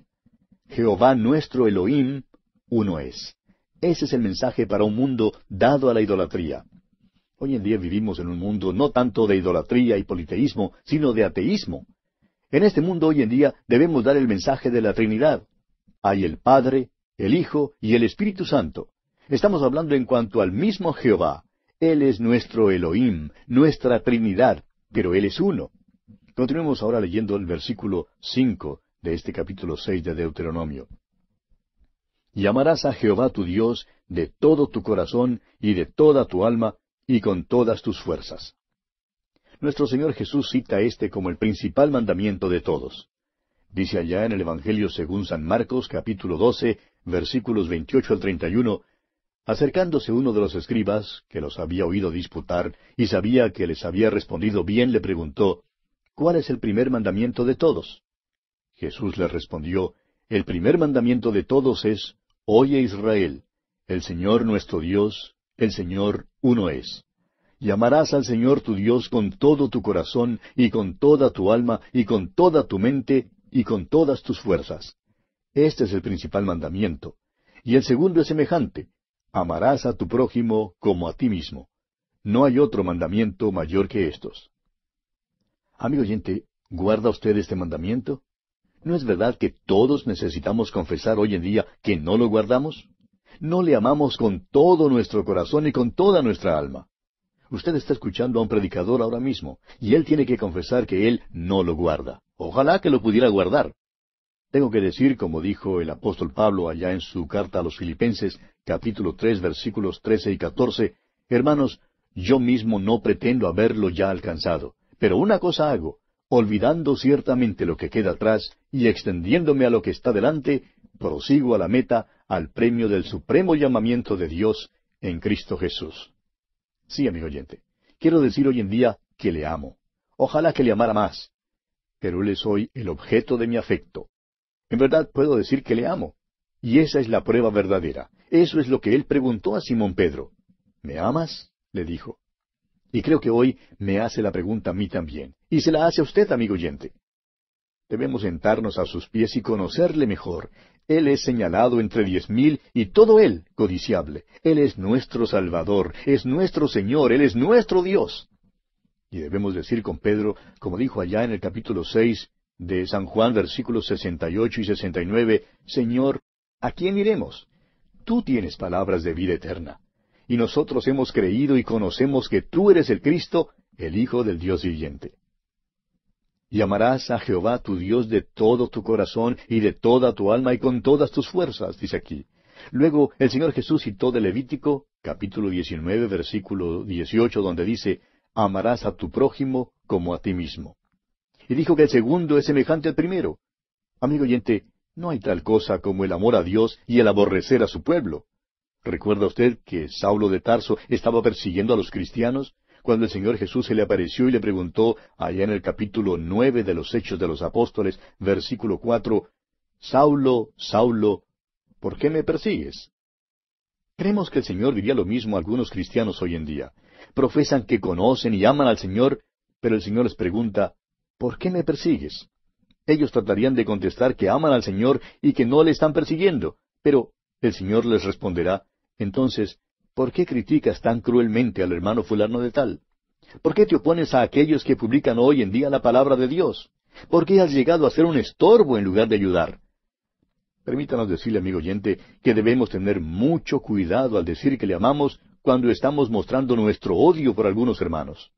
Speaker 1: Jehová nuestro Elohim, uno es. Ese es el mensaje para un mundo dado a la idolatría. Hoy en día vivimos en un mundo no tanto de idolatría y politeísmo, sino de ateísmo. En este mundo hoy en día debemos dar el mensaje de la Trinidad. Hay el Padre, el Hijo y el Espíritu Santo. Estamos hablando en cuanto al mismo Jehová. Él es nuestro Elohim, nuestra Trinidad, pero Él es uno. Continuemos ahora leyendo el versículo 5 de este capítulo 6 de Deuteronomio. Y amarás a Jehová tu Dios de todo tu corazón y de toda tu alma y con todas tus fuerzas. Nuestro Señor Jesús cita este como el principal mandamiento de todos. Dice allá en el Evangelio según San Marcos, capítulo 12, versículos 28 al 31, acercándose uno de los escribas, que los había oído disputar, y sabía que les había respondido bien, le preguntó, ¿cuál es el primer mandamiento de todos? Jesús le respondió, el primer mandamiento de todos es, Oye Israel, el Señor nuestro Dios, el Señor uno es. Y amarás al Señor tu Dios con todo tu corazón, y con toda tu alma, y con toda tu mente, y con todas tus fuerzas. Este es el principal mandamiento. Y el segundo es semejante. Amarás a tu prójimo como a ti mismo. No hay otro mandamiento mayor que estos. Amigo oyente, ¿guarda usted este mandamiento? ¿No es verdad que todos necesitamos confesar hoy en día que no lo guardamos? No le amamos con todo nuestro corazón y con toda nuestra alma. Usted está escuchando a un predicador ahora mismo, y él tiene que confesar que él no lo guarda. Ojalá que lo pudiera guardar. Tengo que decir, como dijo el apóstol Pablo allá en su carta a los Filipenses, capítulo 3, versículos 13 y 14, hermanos, yo mismo no pretendo haberlo ya alcanzado, pero una cosa hago, olvidando ciertamente lo que queda atrás y extendiéndome a lo que está delante, prosigo a la meta, al premio del supremo llamamiento de Dios en Cristo Jesús. Sí, amigo oyente, quiero decir hoy en día que le amo. Ojalá que le amara más. Pero Él es hoy el objeto de mi afecto. En verdad puedo decir que le amo. Y esa es la prueba verdadera. Eso es lo que Él preguntó a Simón Pedro. ¿Me amas?, le dijo. Y creo que hoy me hace la pregunta a mí también. Y se la hace a usted, amigo oyente. Debemos sentarnos a sus pies y conocerle mejor. Él es señalado entre 10,000 y todo Él codiciable. Él es nuestro Salvador, es nuestro Señor, Él es nuestro Dios. Y debemos decir con Pedro, como dijo allá en el capítulo 6 de San Juan, versículos 68 y 69, Señor, ¿a quién iremos? Tú tienes palabras de vida eterna. Y nosotros hemos creído y conocemos que tú eres el Cristo, el Hijo del Dios viviente. Y amarás a Jehová tu Dios de todo tu corazón y de toda tu alma y con todas tus fuerzas, dice aquí. Luego el Señor Jesús citó de Levítico, capítulo 19, versículo 18, donde dice, amarás a tu prójimo como a ti mismo. Y dijo que el segundo es semejante al primero. Amigo oyente, no hay tal cosa como el amor a Dios y el aborrecer a su pueblo. ¿Recuerda usted que Saulo de Tarso estaba persiguiendo a los cristianos? Cuando el Señor Jesús se le apareció y le preguntó, allá en el capítulo 9 de los Hechos de los Apóstoles, versículo 4, Saulo, Saulo, ¿por qué me persigues? Creemos que el Señor diría lo mismo a algunos cristianos hoy en día. Profesan que conocen y aman al Señor, pero el Señor les pregunta, ¿por qué me persigues? Ellos tratarían de contestar que aman al Señor y que no le están persiguiendo, pero el Señor les responderá, entonces, ¿por qué criticas tan cruelmente al hermano fulano de tal? ¿Por qué te opones a aquellos que publican hoy en día la palabra de Dios? ¿Por qué has llegado a ser un estorbo en lugar de ayudar? Permítanos decirle, amigo oyente, que debemos tener mucho cuidado al decir que le amamos cuando estamos mostrando nuestro odio por algunos hermanos.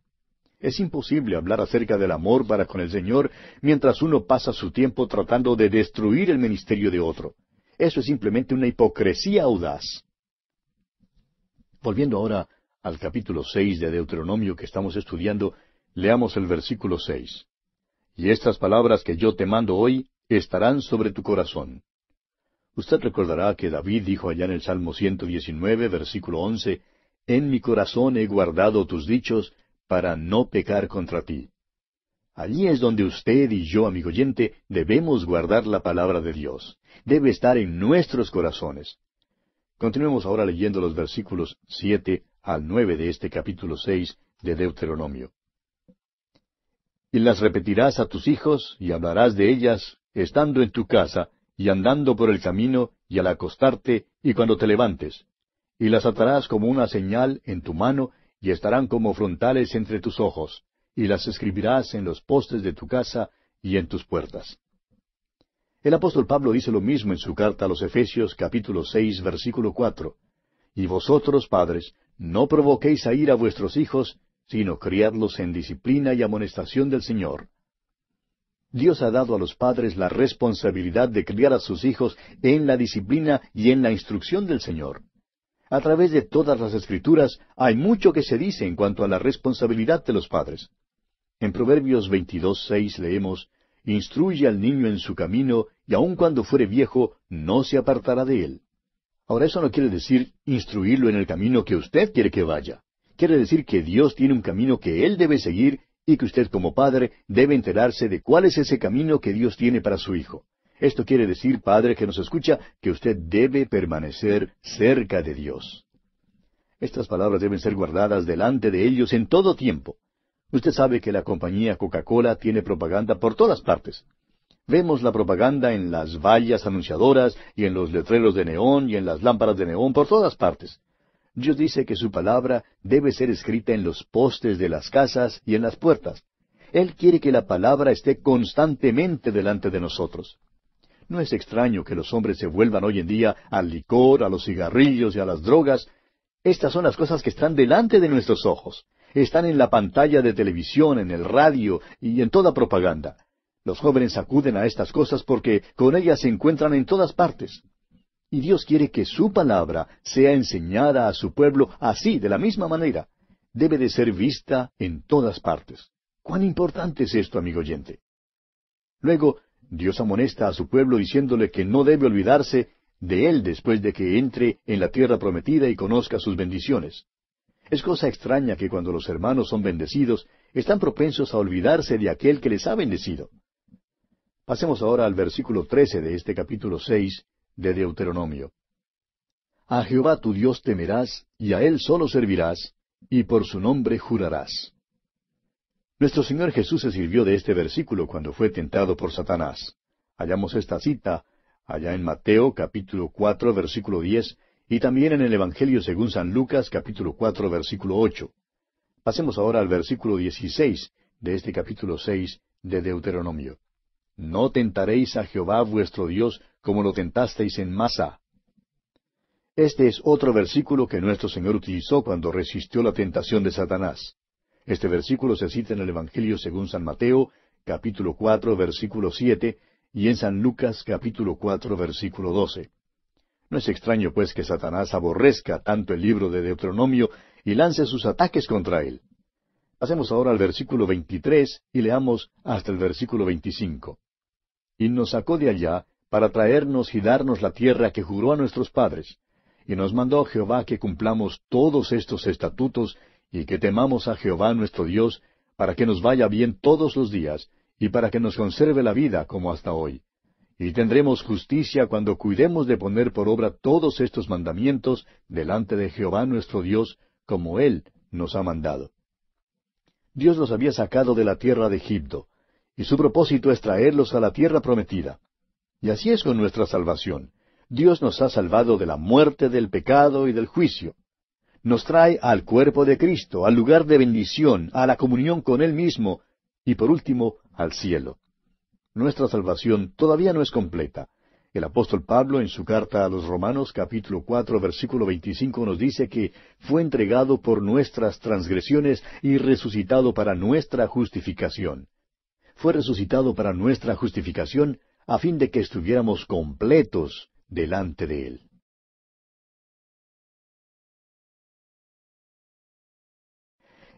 Speaker 1: Es imposible hablar acerca del amor para con el Señor mientras uno pasa su tiempo tratando de destruir el ministerio de otro. Eso es simplemente una hipocresía audaz. Volviendo ahora al capítulo 6 de Deuteronomio que estamos estudiando, leamos el versículo 6. Y estas palabras que yo te mando hoy estarán sobre tu corazón. Usted recordará que David dijo allá en el Salmo 119, versículo 11, En mi corazón he guardado tus dichos para no pecar contra ti. Allí es donde usted y yo, amigo oyente, debemos guardar la palabra de Dios. Debe estar en nuestros corazones. Continuemos ahora leyendo los versículos 7 al 9 de este capítulo 6 de Deuteronomio. Y las repetirás a tus hijos, y hablarás de ellas, estando en tu casa, y andando por el camino, y al acostarte, y cuando te levantes. Y las atarás como una señal en tu mano, y estarán como frontales entre tus ojos, y las escribirás en los postes de tu casa y en tus puertas. El apóstol Pablo dice lo mismo en su carta a los Efesios capítulo 6, versículo 4. Y vosotros, padres, no provoquéis a ira a vuestros hijos, sino criadlos en disciplina y amonestación del Señor. Dios ha dado a los padres la responsabilidad de criar a sus hijos en la disciplina y en la instrucción del Señor. A través de todas las Escrituras hay mucho que se dice en cuanto a la responsabilidad de los padres. En Proverbios 22:6 leemos, Instruye al niño en su camino, y aun cuando fuere viejo, no se apartará de él. Ahora, eso no quiere decir instruirlo en el camino que usted quiere que vaya. Quiere decir que Dios tiene un camino que él debe seguir y que usted como padre debe enterarse de cuál es ese camino que Dios tiene para su hijo. Esto quiere decir, padre que nos escucha, que usted debe permanecer cerca de Dios. Estas palabras deben ser guardadas delante de ellos en todo tiempo. Usted sabe que la compañía Coca-Cola tiene propaganda por todas partes. Vemos la propaganda en las vallas anunciadoras y en los letreros de neón y en las lámparas de neón por todas partes. Dios dice que su palabra debe ser escrita en los postes de las casas y en las puertas. Él quiere que la palabra esté constantemente delante de nosotros. No es extraño que los hombres se vuelvan hoy en día al licor, a los cigarrillos y a las drogas. Estas son las cosas que están delante de nuestros ojos. Están en la pantalla de televisión, en el radio y en toda propaganda. Los jóvenes acuden a estas cosas porque con ellas se encuentran en todas partes. Y Dios quiere que su palabra sea enseñada a su pueblo así, de la misma manera. Debe de ser vista en todas partes. ¿Cuán importante es esto, amigo oyente? Luego, Dios amonesta a su pueblo diciéndole que no debe olvidarse de él después de que entre en la tierra prometida y conozca sus bendiciones. Es cosa extraña que cuando los hermanos son bendecidos, están propensos a olvidarse de aquel que les ha bendecido. Pasemos ahora al versículo 13 de este capítulo 6 de Deuteronomio. A Jehová tu Dios temerás, y a Él solo servirás, y por su nombre jurarás. Nuestro Señor Jesús se sirvió de este versículo cuando fue tentado por Satanás. Hallamos esta cita allá en Mateo capítulo 4 versículo 10 y también en el Evangelio según San Lucas capítulo 4 versículo 8. Pasemos ahora al versículo 16 de este capítulo 6 de Deuteronomio. No tentaréis a Jehová vuestro Dios como lo tentasteis en Masá. Este es otro versículo que nuestro Señor utilizó cuando resistió la tentación de Satanás. Este versículo se cita en el Evangelio según San Mateo, capítulo 4, versículo 7, y en San Lucas, capítulo 4, versículo 12. No es extraño, pues, que Satanás aborrezca tanto el libro de Deuteronomio y lance sus ataques contra él. Pasemos ahora al versículo 23 y leamos hasta el versículo 25. Y nos sacó de allá para traernos y darnos la tierra que juró a nuestros padres. Y nos mandó Jehová que cumplamos todos estos estatutos y que temamos a Jehová nuestro Dios, para que nos vaya bien todos los días, y para que nos conserve la vida como hasta hoy. Y tendremos justicia cuando cuidemos de poner por obra todos estos mandamientos delante de Jehová nuestro Dios, como Él nos ha mandado. Dios los había sacado de la tierra de Egipto, y su propósito es traerlos a la tierra prometida. Y así es con nuestra salvación. Dios nos ha salvado de la muerte, del pecado y del juicio. Nos trae al cuerpo de Cristo, al lugar de bendición, a la comunión con Él mismo, y por último, al cielo. Nuestra salvación todavía no es completa. El apóstol Pablo, en su carta a los Romanos, capítulo 4, versículo 25, nos dice que fue entregado por nuestras transgresiones y resucitado para nuestra justificación. Fue resucitado para nuestra justificación a fin de que estuviéramos completos delante de Él.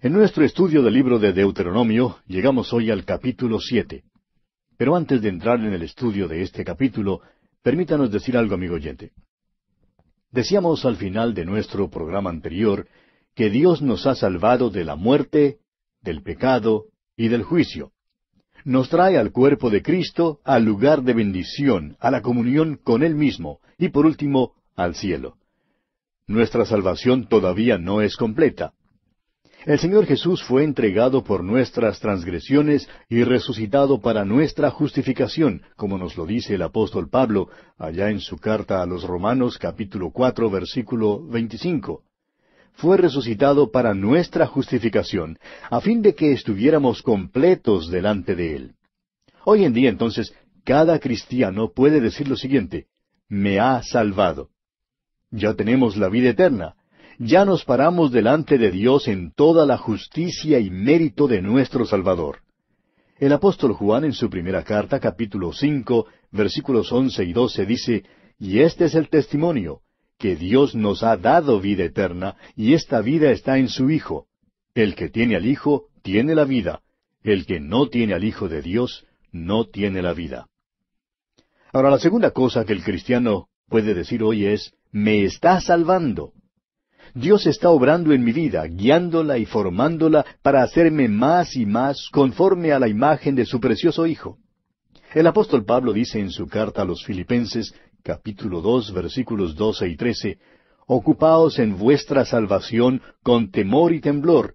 Speaker 1: En nuestro estudio del libro de Deuteronomio, llegamos hoy al capítulo 7. Pero antes de entrar en el estudio de este capítulo, permítanos decir algo, amigo oyente. Decíamos al final de nuestro programa anterior que Dios nos ha salvado de la muerte, del pecado y del juicio. Nos trae al cuerpo de Cristo, al lugar de bendición, a la comunión con Él mismo, y por último, al cielo. Nuestra salvación todavía no es completa. El Señor Jesús fue entregado por nuestras transgresiones y resucitado para nuestra justificación, como nos lo dice el apóstol Pablo, allá en su carta a los Romanos, capítulo 4, versículo 25. Fue resucitado para nuestra justificación, a fin de que estuviéramos completos delante de Él. Hoy en día, entonces, cada cristiano puede decir lo siguiente: me ha salvado. Ya tenemos la vida eterna. Ya nos paramos delante de Dios en toda la justicia y mérito de nuestro Salvador. El apóstol Juan en su primera carta, capítulo 5, versículos 11 y 12, dice: y este es el testimonio, que Dios nos ha dado vida eterna, y esta vida está en su Hijo. El que tiene al Hijo, tiene la vida. El que no tiene al Hijo de Dios, no tiene la vida. Ahora, la segunda cosa que el cristiano puede decir hoy es: me está salvando. Dios está obrando en mi vida, guiándola y formándola para hacerme más y más conforme a la imagen de su precioso Hijo. El apóstol Pablo dice en su carta a los Filipenses, capítulo 2, versículos 12 y 13, ocupaos en vuestra salvación con temor y temblor,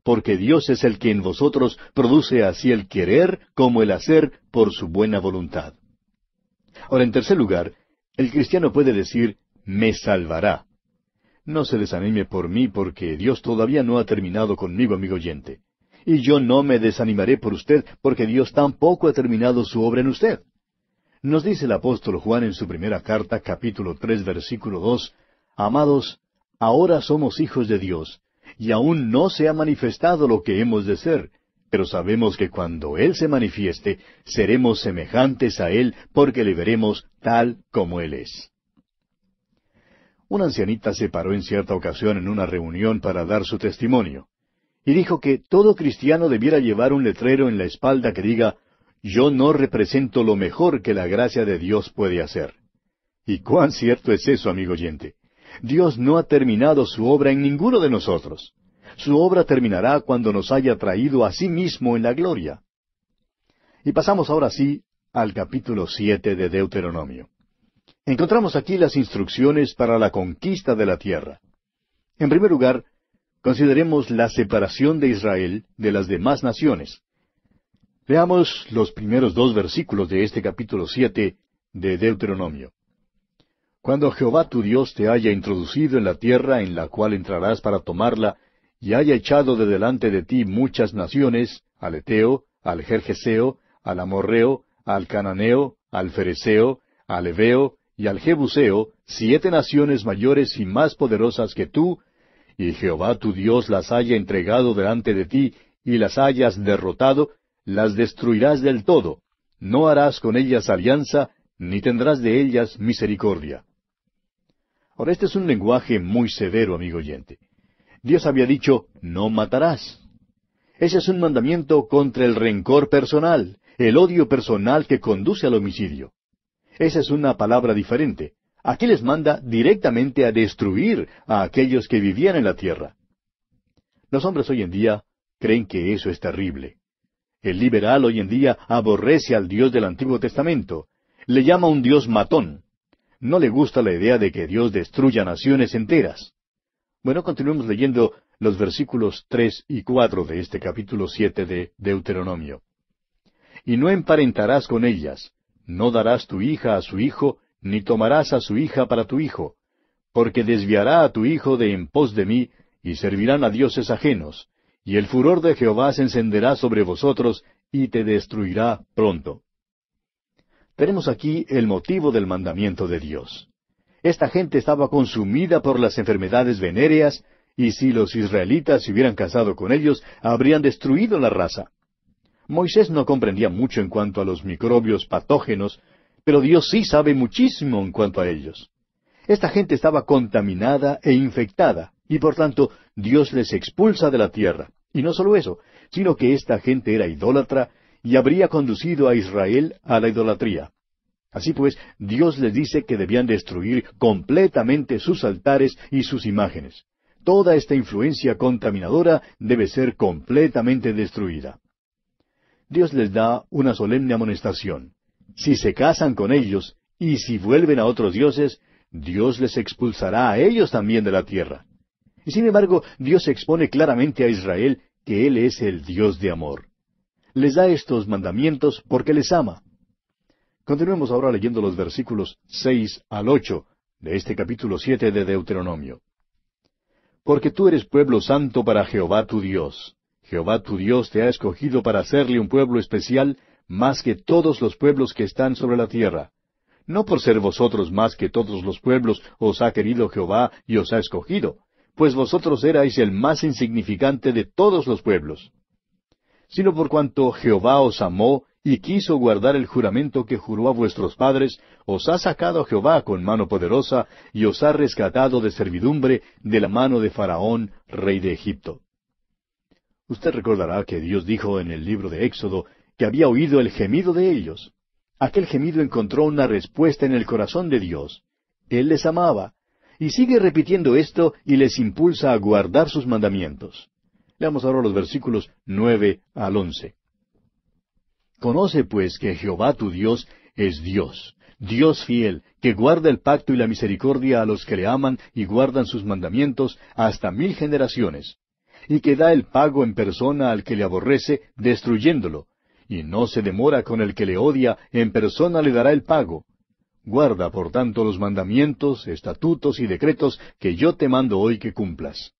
Speaker 1: porque Dios es el que en vosotros produce así el querer como el hacer por su buena voluntad. Ahora, en tercer lugar, el cristiano puede decir: me salvará. No se desanime por mí, porque Dios todavía no ha terminado conmigo, amigo oyente. Y yo no me desanimaré por usted, porque Dios tampoco ha terminado su obra en usted. Nos dice el apóstol Juan en su primera carta, capítulo 3, versículo 2, amados, ahora somos hijos de Dios, y aún no se ha manifestado lo que hemos de ser, pero sabemos que cuando Él se manifieste, seremos semejantes a Él, porque le veremos tal como Él es. Una ancianita se paró en cierta ocasión en una reunión para dar su testimonio, y dijo que todo cristiano debiera llevar un letrero en la espalda que diga: yo no represento lo mejor que la gracia de Dios puede hacer. Y cuán cierto es eso, amigo oyente. Dios no ha terminado su obra en ninguno de nosotros. Su obra terminará cuando nos haya traído a sí mismo en la gloria. Y pasamos ahora sí al capítulo 7 de Deuteronomio. Encontramos aquí las instrucciones para la conquista de la tierra. En primer lugar, consideremos la separación de Israel de las demás naciones. Veamos los primeros 2 versículos de este capítulo 7 de Deuteronomio. Cuando Jehová tu Dios te haya introducido en la tierra en la cual entrarás para tomarla, y haya echado de delante de ti muchas naciones, al Eteo, al Gergeseo, al Amorreo, al cananeo, al fereceo, al heveo y al jebuseo, 7 naciones mayores y más poderosas que tú, y Jehová tu Dios las haya entregado delante de ti, y las hayas derrotado, las destruirás del todo. No harás con ellas alianza, ni tendrás de ellas misericordia. Ahora, este es un lenguaje muy severo, amigo oyente. Dios había dicho, no matarás. Ese es un mandamiento contra el rencor personal, el odio personal que conduce al homicidio. Esa es una palabra diferente. Aquí les manda directamente a destruir a aquellos que vivían en la tierra. Los hombres hoy en día creen que eso es terrible. El liberal hoy en día aborrece al Dios del Antiguo Testamento. Le llama un Dios matón. No le gusta la idea de que Dios destruya naciones enteras. Bueno, continuemos leyendo los versículos 3 y 4 de este capítulo 7 de Deuteronomio. Y no emparentarás con ellas, no darás tu hija a su hijo, ni tomarás a su hija para tu hijo, porque desviará a tu hijo de en pos de mí, y servirán a dioses ajenos, y el furor de Jehová se encenderá sobre vosotros, y te destruirá pronto. Tenemos aquí el motivo del mandamiento de Dios. Esta gente estaba consumida por las enfermedades venéreas, y si los israelitas se hubieran casado con ellos, habrían destruido la raza. Moisés no comprendía mucho en cuanto a los microbios patógenos, pero Dios sí sabe muchísimo en cuanto a ellos. Esta gente estaba contaminada e infectada, y por tanto Dios les expulsa de la tierra. Y no solo eso, sino que esta gente era idólatra y habría conducido a Israel a la idolatría. Así pues, Dios les dice que debían destruir completamente sus altares y sus imágenes. Toda esta influencia contaminadora debe ser completamente destruida. Dios les da una solemne amonestación. Si se casan con ellos, y si vuelven a otros dioses, Dios les expulsará a ellos también de la tierra. Y sin embargo, Dios expone claramente a Israel que Él es el Dios de amor. Les da estos mandamientos porque les ama. Continuemos ahora leyendo los versículos 6 al 8 de este capítulo 7 de Deuteronomio. Porque tú eres pueblo santo para Jehová tu Dios. Jehová tu Dios te ha escogido para hacerle un pueblo especial, más que todos los pueblos que están sobre la tierra. No por ser vosotros más que todos los pueblos os ha querido Jehová y os ha escogido, pues vosotros erais el más insignificante de todos los pueblos, sino por cuanto Jehová os amó y quiso guardar el juramento que juró a vuestros padres, os ha sacado Jehová con mano poderosa y os ha rescatado de servidumbre de la mano de Faraón, rey de Egipto. Usted recordará que Dios dijo en el libro de Éxodo que había oído el gemido de ellos. Aquel gemido encontró una respuesta en el corazón de Dios. Él les amaba. Y sigue repitiendo esto y les impulsa a guardar sus mandamientos. Leamos ahora los versículos 9 al 11. Conoce pues que Jehová tu Dios es Dios, Dios fiel, que guarda el pacto y la misericordia a los que le aman y guardan sus mandamientos hasta 1000 generaciones, y que da el pago en persona al que le aborrece, destruyéndolo, y no se demora con el que le odia, en persona le dará el pago. Guarda, por tanto, los mandamientos, estatutos y decretos que yo te mando hoy que cumplas.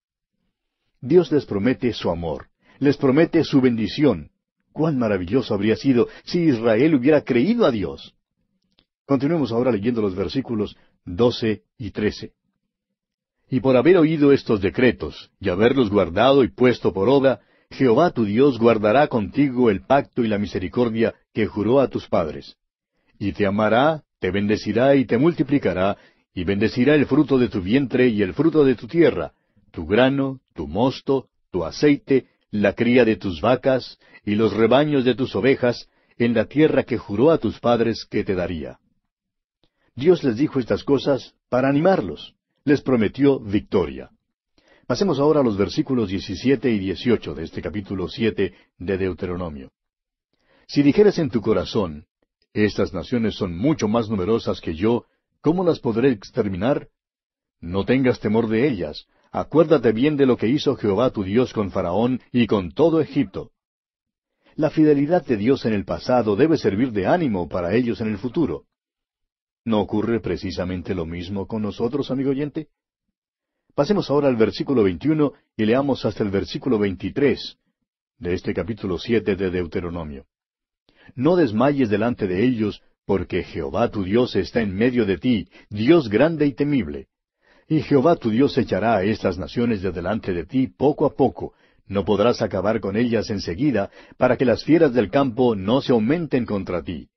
Speaker 1: Dios les promete su amor, les promete su bendición. ¡Cuán maravilloso habría sido si Israel hubiera creído a Dios! Continuemos ahora leyendo los versículos 12 y 13. Y por haber oído estos decretos, y haberlos guardado y puesto por obra, Jehová tu Dios guardará contigo el pacto y la misericordia que juró a tus padres. Y te amará, te bendecirá y te multiplicará, y bendecirá el fruto de tu vientre y el fruto de tu tierra, tu grano, tu mosto, tu aceite, la cría de tus vacas, y los rebaños de tus ovejas, en la tierra que juró a tus padres que te daría. Dios les dijo estas cosas para animarlos. Les prometió victoria. Pasemos ahora a los versículos 17 y 18 de este capítulo 7 de Deuteronomio. Si dijeres en tu corazón, estas naciones son mucho más numerosas que yo, ¿cómo las podré exterminar? No tengas temor de ellas. Acuérdate bien de lo que hizo Jehová tu Dios con Faraón y con todo Egipto. La fidelidad de Dios en el pasado debe servir de ánimo para ellos en el futuro. ¿No ocurre precisamente lo mismo con nosotros, amigo oyente? Pasemos ahora al versículo 21 y leamos hasta el versículo 23 de este capítulo 7 de Deuteronomio. No desmayes delante de ellos, porque Jehová tu Dios está en medio de ti, Dios grande y temible. Y Jehová tu Dios echará a estas naciones de delante de ti poco a poco, no podrás acabar con ellas enseguida, para que las fieras del campo no se aumenten contra ti.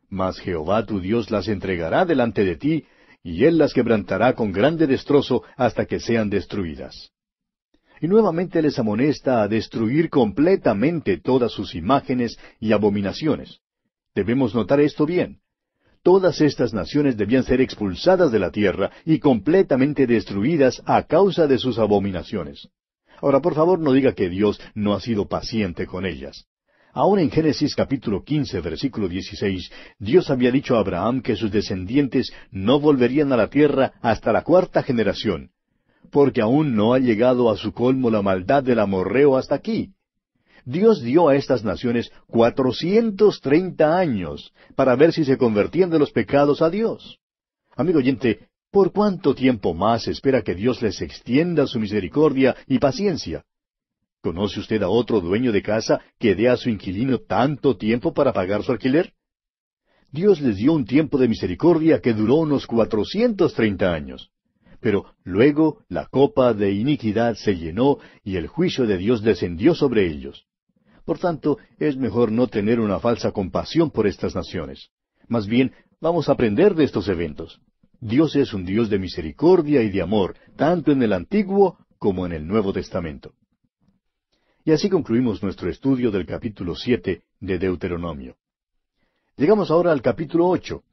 Speaker 1: Mas Jehová tu Dios las entregará delante de ti, y él las quebrantará con grande destrozo hasta que sean destruidas. Y nuevamente les amonesta a destruir completamente todas sus imágenes y abominaciones. Debemos notar esto bien. Todas estas naciones debían ser expulsadas de la tierra y completamente destruidas a causa de sus abominaciones. Ahora, por favor, no diga que Dios no ha sido paciente con ellas. Aún en Génesis capítulo 15, versículo 16, Dios había dicho a Abraham que sus descendientes no volverían a la tierra hasta la cuarta generación, porque aún no ha llegado a su colmo la maldad del amorreo hasta aquí. Dios dio a estas naciones 430 años para ver si se convertían de los pecados a Dios. Amigo oyente, ¿por cuánto tiempo más espera que Dios les extienda su misericordia y paciencia? ¿Conoce usted a otro dueño de casa que dé a su inquilino tanto tiempo para pagar su alquiler? Dios les dio un tiempo de misericordia que duró unos 430 años. Pero luego la copa de iniquidad se llenó y el juicio de Dios descendió sobre ellos. Por tanto, es mejor no tener una falsa compasión por estas naciones. Más bien, vamos a aprender de estos eventos. Dios es un Dios de misericordia y de amor, tanto en el Antiguo como en el Nuevo Testamento. Y así concluimos nuestro estudio del capítulo 7 de Deuteronomio. Llegamos ahora al capítulo 8.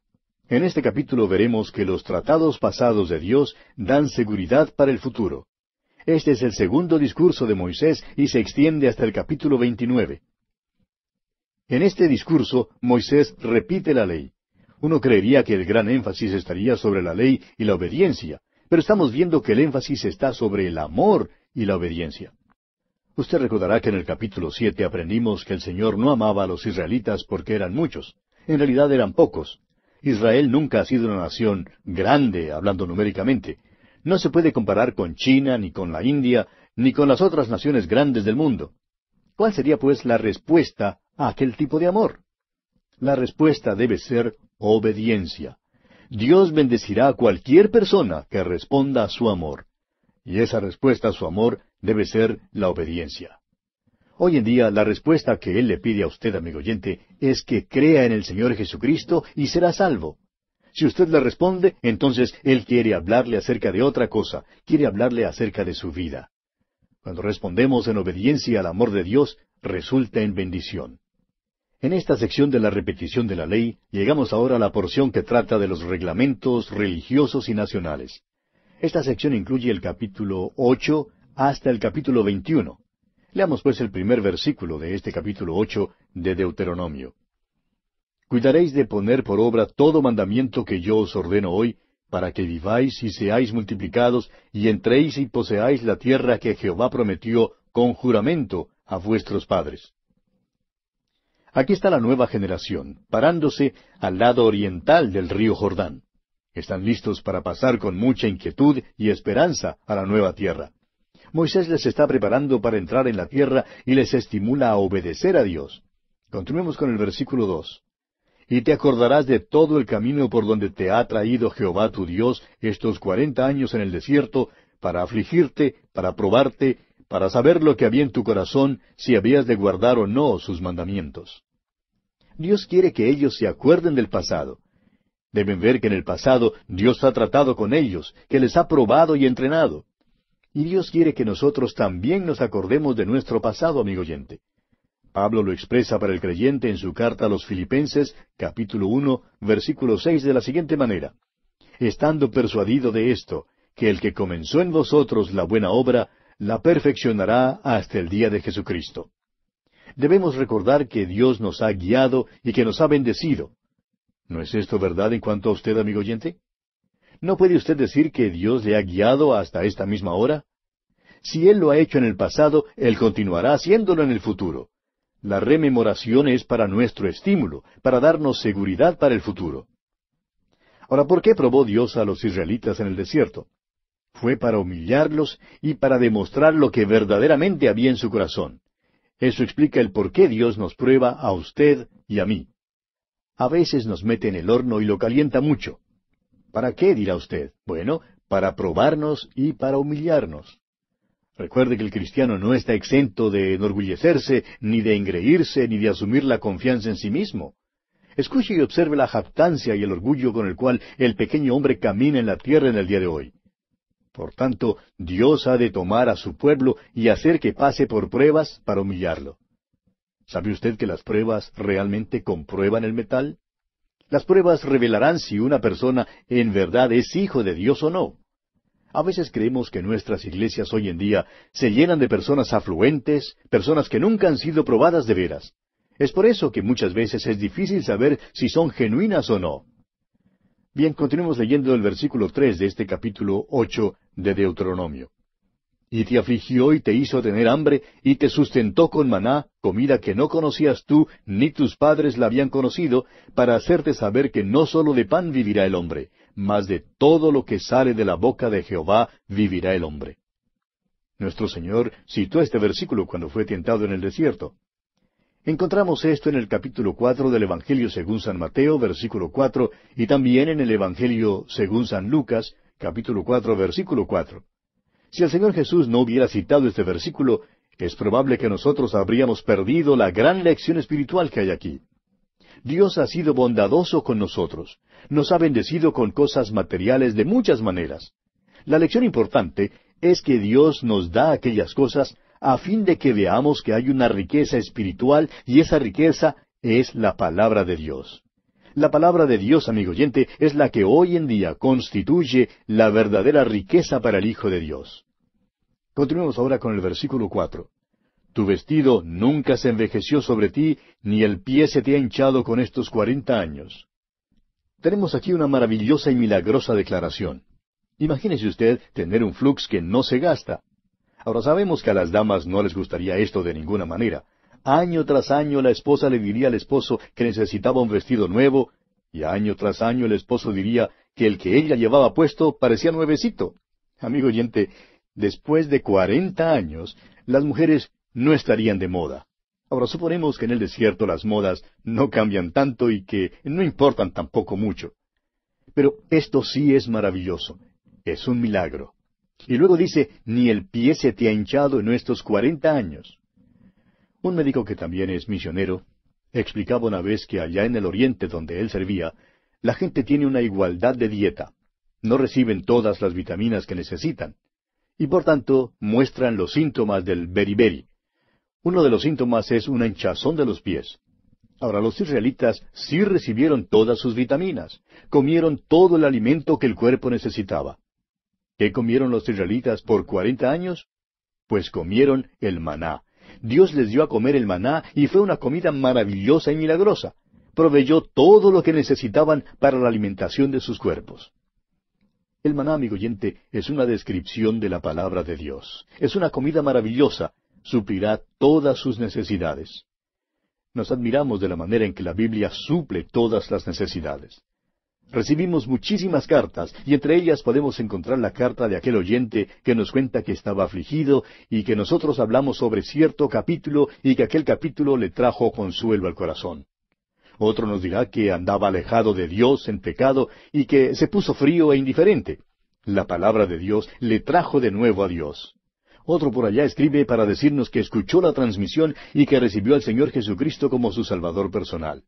Speaker 1: En este capítulo veremos que los tratados pasados de Dios dan seguridad para el futuro. Este es el segundo discurso de Moisés y se extiende hasta el capítulo 29. En este discurso, Moisés repite la ley. Uno creería que el gran énfasis estaría sobre la ley y la obediencia, pero estamos viendo que el énfasis está sobre el amor y la obediencia. Usted recordará que en el capítulo 7 aprendimos que el Señor no amaba a los israelitas porque eran muchos. En realidad eran pocos. Israel nunca ha sido una nación grande, hablando numéricamente. No se puede comparar con China, ni con la India, ni con las otras naciones grandes del mundo. ¿Cuál sería, pues, la respuesta a aquel tipo de amor? La respuesta debe ser obediencia. Dios bendecirá a cualquier persona que responda a su amor. Y esa respuesta a su amor debe ser la obediencia. Hoy en día, la respuesta que Él le pide a usted, amigo oyente, es que crea en el Señor Jesucristo y será salvo. Si usted le responde, entonces Él quiere hablarle acerca de otra cosa, quiere hablarle acerca de su vida. Cuando respondemos en obediencia al amor de Dios, resulta en bendición. En esta sección de la repetición de la ley, llegamos ahora a la porción que trata de los reglamentos religiosos y nacionales. Esta sección incluye el capítulo 8 hasta el capítulo 21. Leamos pues el primer versículo de este capítulo 8 de Deuteronomio. Cuidaréis de poner por obra todo mandamiento que yo os ordeno hoy, para que viváis y seáis multiplicados, y entréis y poseáis la tierra que Jehová prometió con juramento a vuestros padres. Aquí está la nueva generación, parándose al lado oriental del río Jordán. Están listos para pasar con mucha inquietud y esperanza a la nueva tierra. Moisés les está preparando para entrar en la tierra y les estimula a obedecer a Dios. Continuemos con el versículo 2. Y te acordarás de todo el camino por donde te ha traído Jehová tu Dios estos 40 años en el desierto, para afligirte, para probarte, para saber lo que había en tu corazón, si habías de guardar o no sus mandamientos. Dios quiere que ellos se acuerden del pasado. Deben ver que en el pasado Dios ha tratado con ellos, que les ha probado y entrenado. Y Dios quiere que nosotros también nos acordemos de nuestro pasado, amigo oyente. Pablo lo expresa para el creyente en su carta a los Filipenses, capítulo 1, versículo 6, de la siguiente manera. Estando persuadido de esto, que el que comenzó en vosotros la buena obra, la perfeccionará hasta el día de Jesucristo. Debemos recordar que Dios nos ha guiado y que nos ha bendecido. ¿No es esto verdad en cuanto a usted, amigo oyente? ¿No puede usted decir que Dios le ha guiado hasta esta misma hora? Si Él lo ha hecho en el pasado, Él continuará haciéndolo en el futuro. La rememoración es para nuestro estímulo, para darnos seguridad para el futuro. Ahora, ¿por qué probó Dios a los israelitas en el desierto? Fue para humillarlos y para demostrar lo que verdaderamente había en su corazón. Eso explica el por qué Dios nos prueba a usted y a mí. A veces nos mete en el horno y lo calienta mucho. ¿Para qué, dirá usted? Bueno, para probarnos y para humillarnos. Recuerde que el cristiano no está exento de enorgullecerse, ni de engreírse, ni de asumir la confianza en sí mismo. Escuche y observe la jactancia y el orgullo con el cual el pequeño hombre camina en la tierra en el día de hoy. Por tanto, Dios ha de tomar a su pueblo y hacer que pase por pruebas para humillarlo. ¿Sabe usted que las pruebas realmente comprueban el metal? Las pruebas revelarán si una persona en verdad es hijo de Dios o no. A veces creemos que nuestras iglesias hoy en día se llenan de personas afluentes, personas que nunca han sido probadas de veras. Es por eso que muchas veces es difícil saber si son genuinas o no. Bien, continuemos leyendo el versículo 3 de este capítulo 8 de Deuteronomio. Y te afligió y te hizo tener hambre, y te sustentó con maná, comida que no conocías tú, ni tus padres la habían conocido, para hacerte saber que no sólo de pan vivirá el hombre, mas de todo lo que sale de la boca de Jehová vivirá el hombre. Nuestro Señor citó este versículo cuando fue tentado en el desierto. Encontramos esto en el capítulo 4 del Evangelio según San Mateo, versículo 4, y también en el Evangelio según San Lucas, capítulo 4, versículo 4. Si el Señor Jesús no hubiera citado este versículo, es probable que nosotros habríamos perdido la gran lección espiritual que hay aquí. Dios ha sido bondadoso con nosotros. Nos ha bendecido con cosas materiales de muchas maneras. La lección importante es que Dios nos da aquellas cosas a fin de que veamos que hay una riqueza espiritual y esa riqueza es la palabra de Dios. La palabra de Dios, amigo oyente, es la que hoy en día constituye la verdadera riqueza para el Hijo de Dios. Continuemos ahora con el versículo 4. Tu vestido nunca se envejeció sobre ti, ni el pie se te ha hinchado con estos 40 años. Tenemos aquí una maravillosa y milagrosa declaración. Imagínese usted tener un flux que no se gasta. Ahora sabemos que a las damas no les gustaría esto de ninguna manera. Año tras año la esposa le diría al esposo que necesitaba un vestido nuevo, y año tras año el esposo diría que el que ella llevaba puesto parecía nuevecito. Amigo oyente, después de 40 años, las mujeres no estarían de moda. Ahora suponemos que en el desierto las modas no cambian tanto y que no importan tampoco mucho. Pero esto sí es maravilloso. Es un milagro. Y luego dice, ni el pie se te ha hinchado en estos 40 años. Un médico que también es misionero explicaba una vez que allá en el oriente donde él servía, la gente tiene una igualdad de dieta. No reciben todas las vitaminas que necesitan. Y por tanto muestran los síntomas del beriberi. Uno de los síntomas es una hinchazón de los pies. Ahora, los israelitas sí recibieron todas sus vitaminas. Comieron todo el alimento que el cuerpo necesitaba. ¿Qué comieron los israelitas por 40 años? Pues comieron el maná. Dios les dio a comer el maná y fue una comida maravillosa y milagrosa. Proveyó todo lo que necesitaban para la alimentación de sus cuerpos. El maná, amigo oyente, es una descripción de la palabra de Dios. Es una comida maravillosa. Suplirá todas sus necesidades. Nos admiramos de la manera en que la Biblia suple todas las necesidades. Recibimos muchísimas cartas, y entre ellas podemos encontrar la carta de aquel oyente que nos cuenta que estaba afligido y que nosotros hablamos sobre cierto capítulo y que aquel capítulo le trajo consuelo al corazón. Otro nos dirá que andaba alejado de Dios en pecado y que se puso frío e indiferente. La palabra de Dios le trajo de nuevo a Dios. Otro por allá escribe para decirnos que escuchó la transmisión y que recibió al Señor Jesucristo como su Salvador personal.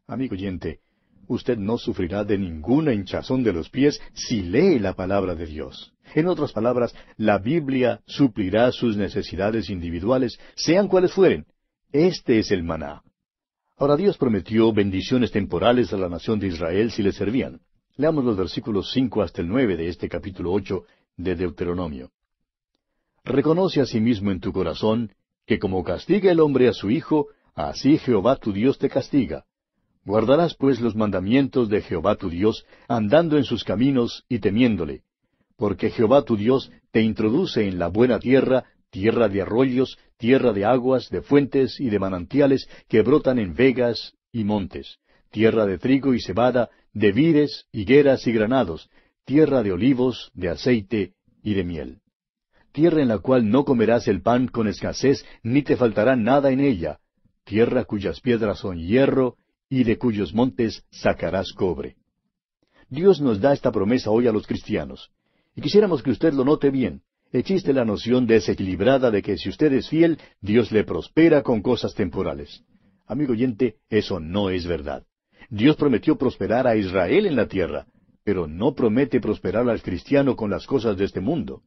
Speaker 1: Amigo oyente, usted no sufrirá de ninguna hinchazón de los pies si lee la palabra de Dios. En otras palabras, la Biblia suplirá sus necesidades individuales, sean cuales fueren. Este es el maná. Ahora Dios prometió bendiciones temporales a la nación de Israel si le servían. Leamos los versículos 5 hasta el 9 de este capítulo 8 de Deuteronomio. Reconoce asimismo en tu corazón que como castiga el hombre a su hijo, así Jehová tu Dios te castiga. Guardarás pues los mandamientos de Jehová tu Dios, andando en sus caminos y temiéndole. Porque Jehová tu Dios te introduce en la buena tierra, tierra de arroyos, tierra de aguas, de fuentes y de manantiales que brotan en vegas y montes, tierra de trigo y cebada, de vides, higueras y granados, tierra de olivos, de aceite y de miel. tierra en la cual no comerás el pan con escasez, ni te faltará nada en ella, tierra cuyas piedras son hierro, y de cuyos montes sacarás cobre. Dios nos da esta promesa hoy a los cristianos, y quisiéramos que usted lo note bien. Existe la noción desequilibrada de que si usted es fiel, Dios le prospera con cosas temporales. Amigo oyente, eso no es verdad. Dios prometió prosperar a Israel en la tierra, pero no promete prosperar al cristiano con las cosas de este mundo.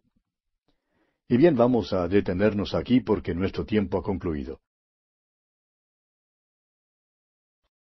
Speaker 1: Y bien, vamos a detenernos aquí porque nuestro tiempo ha concluido.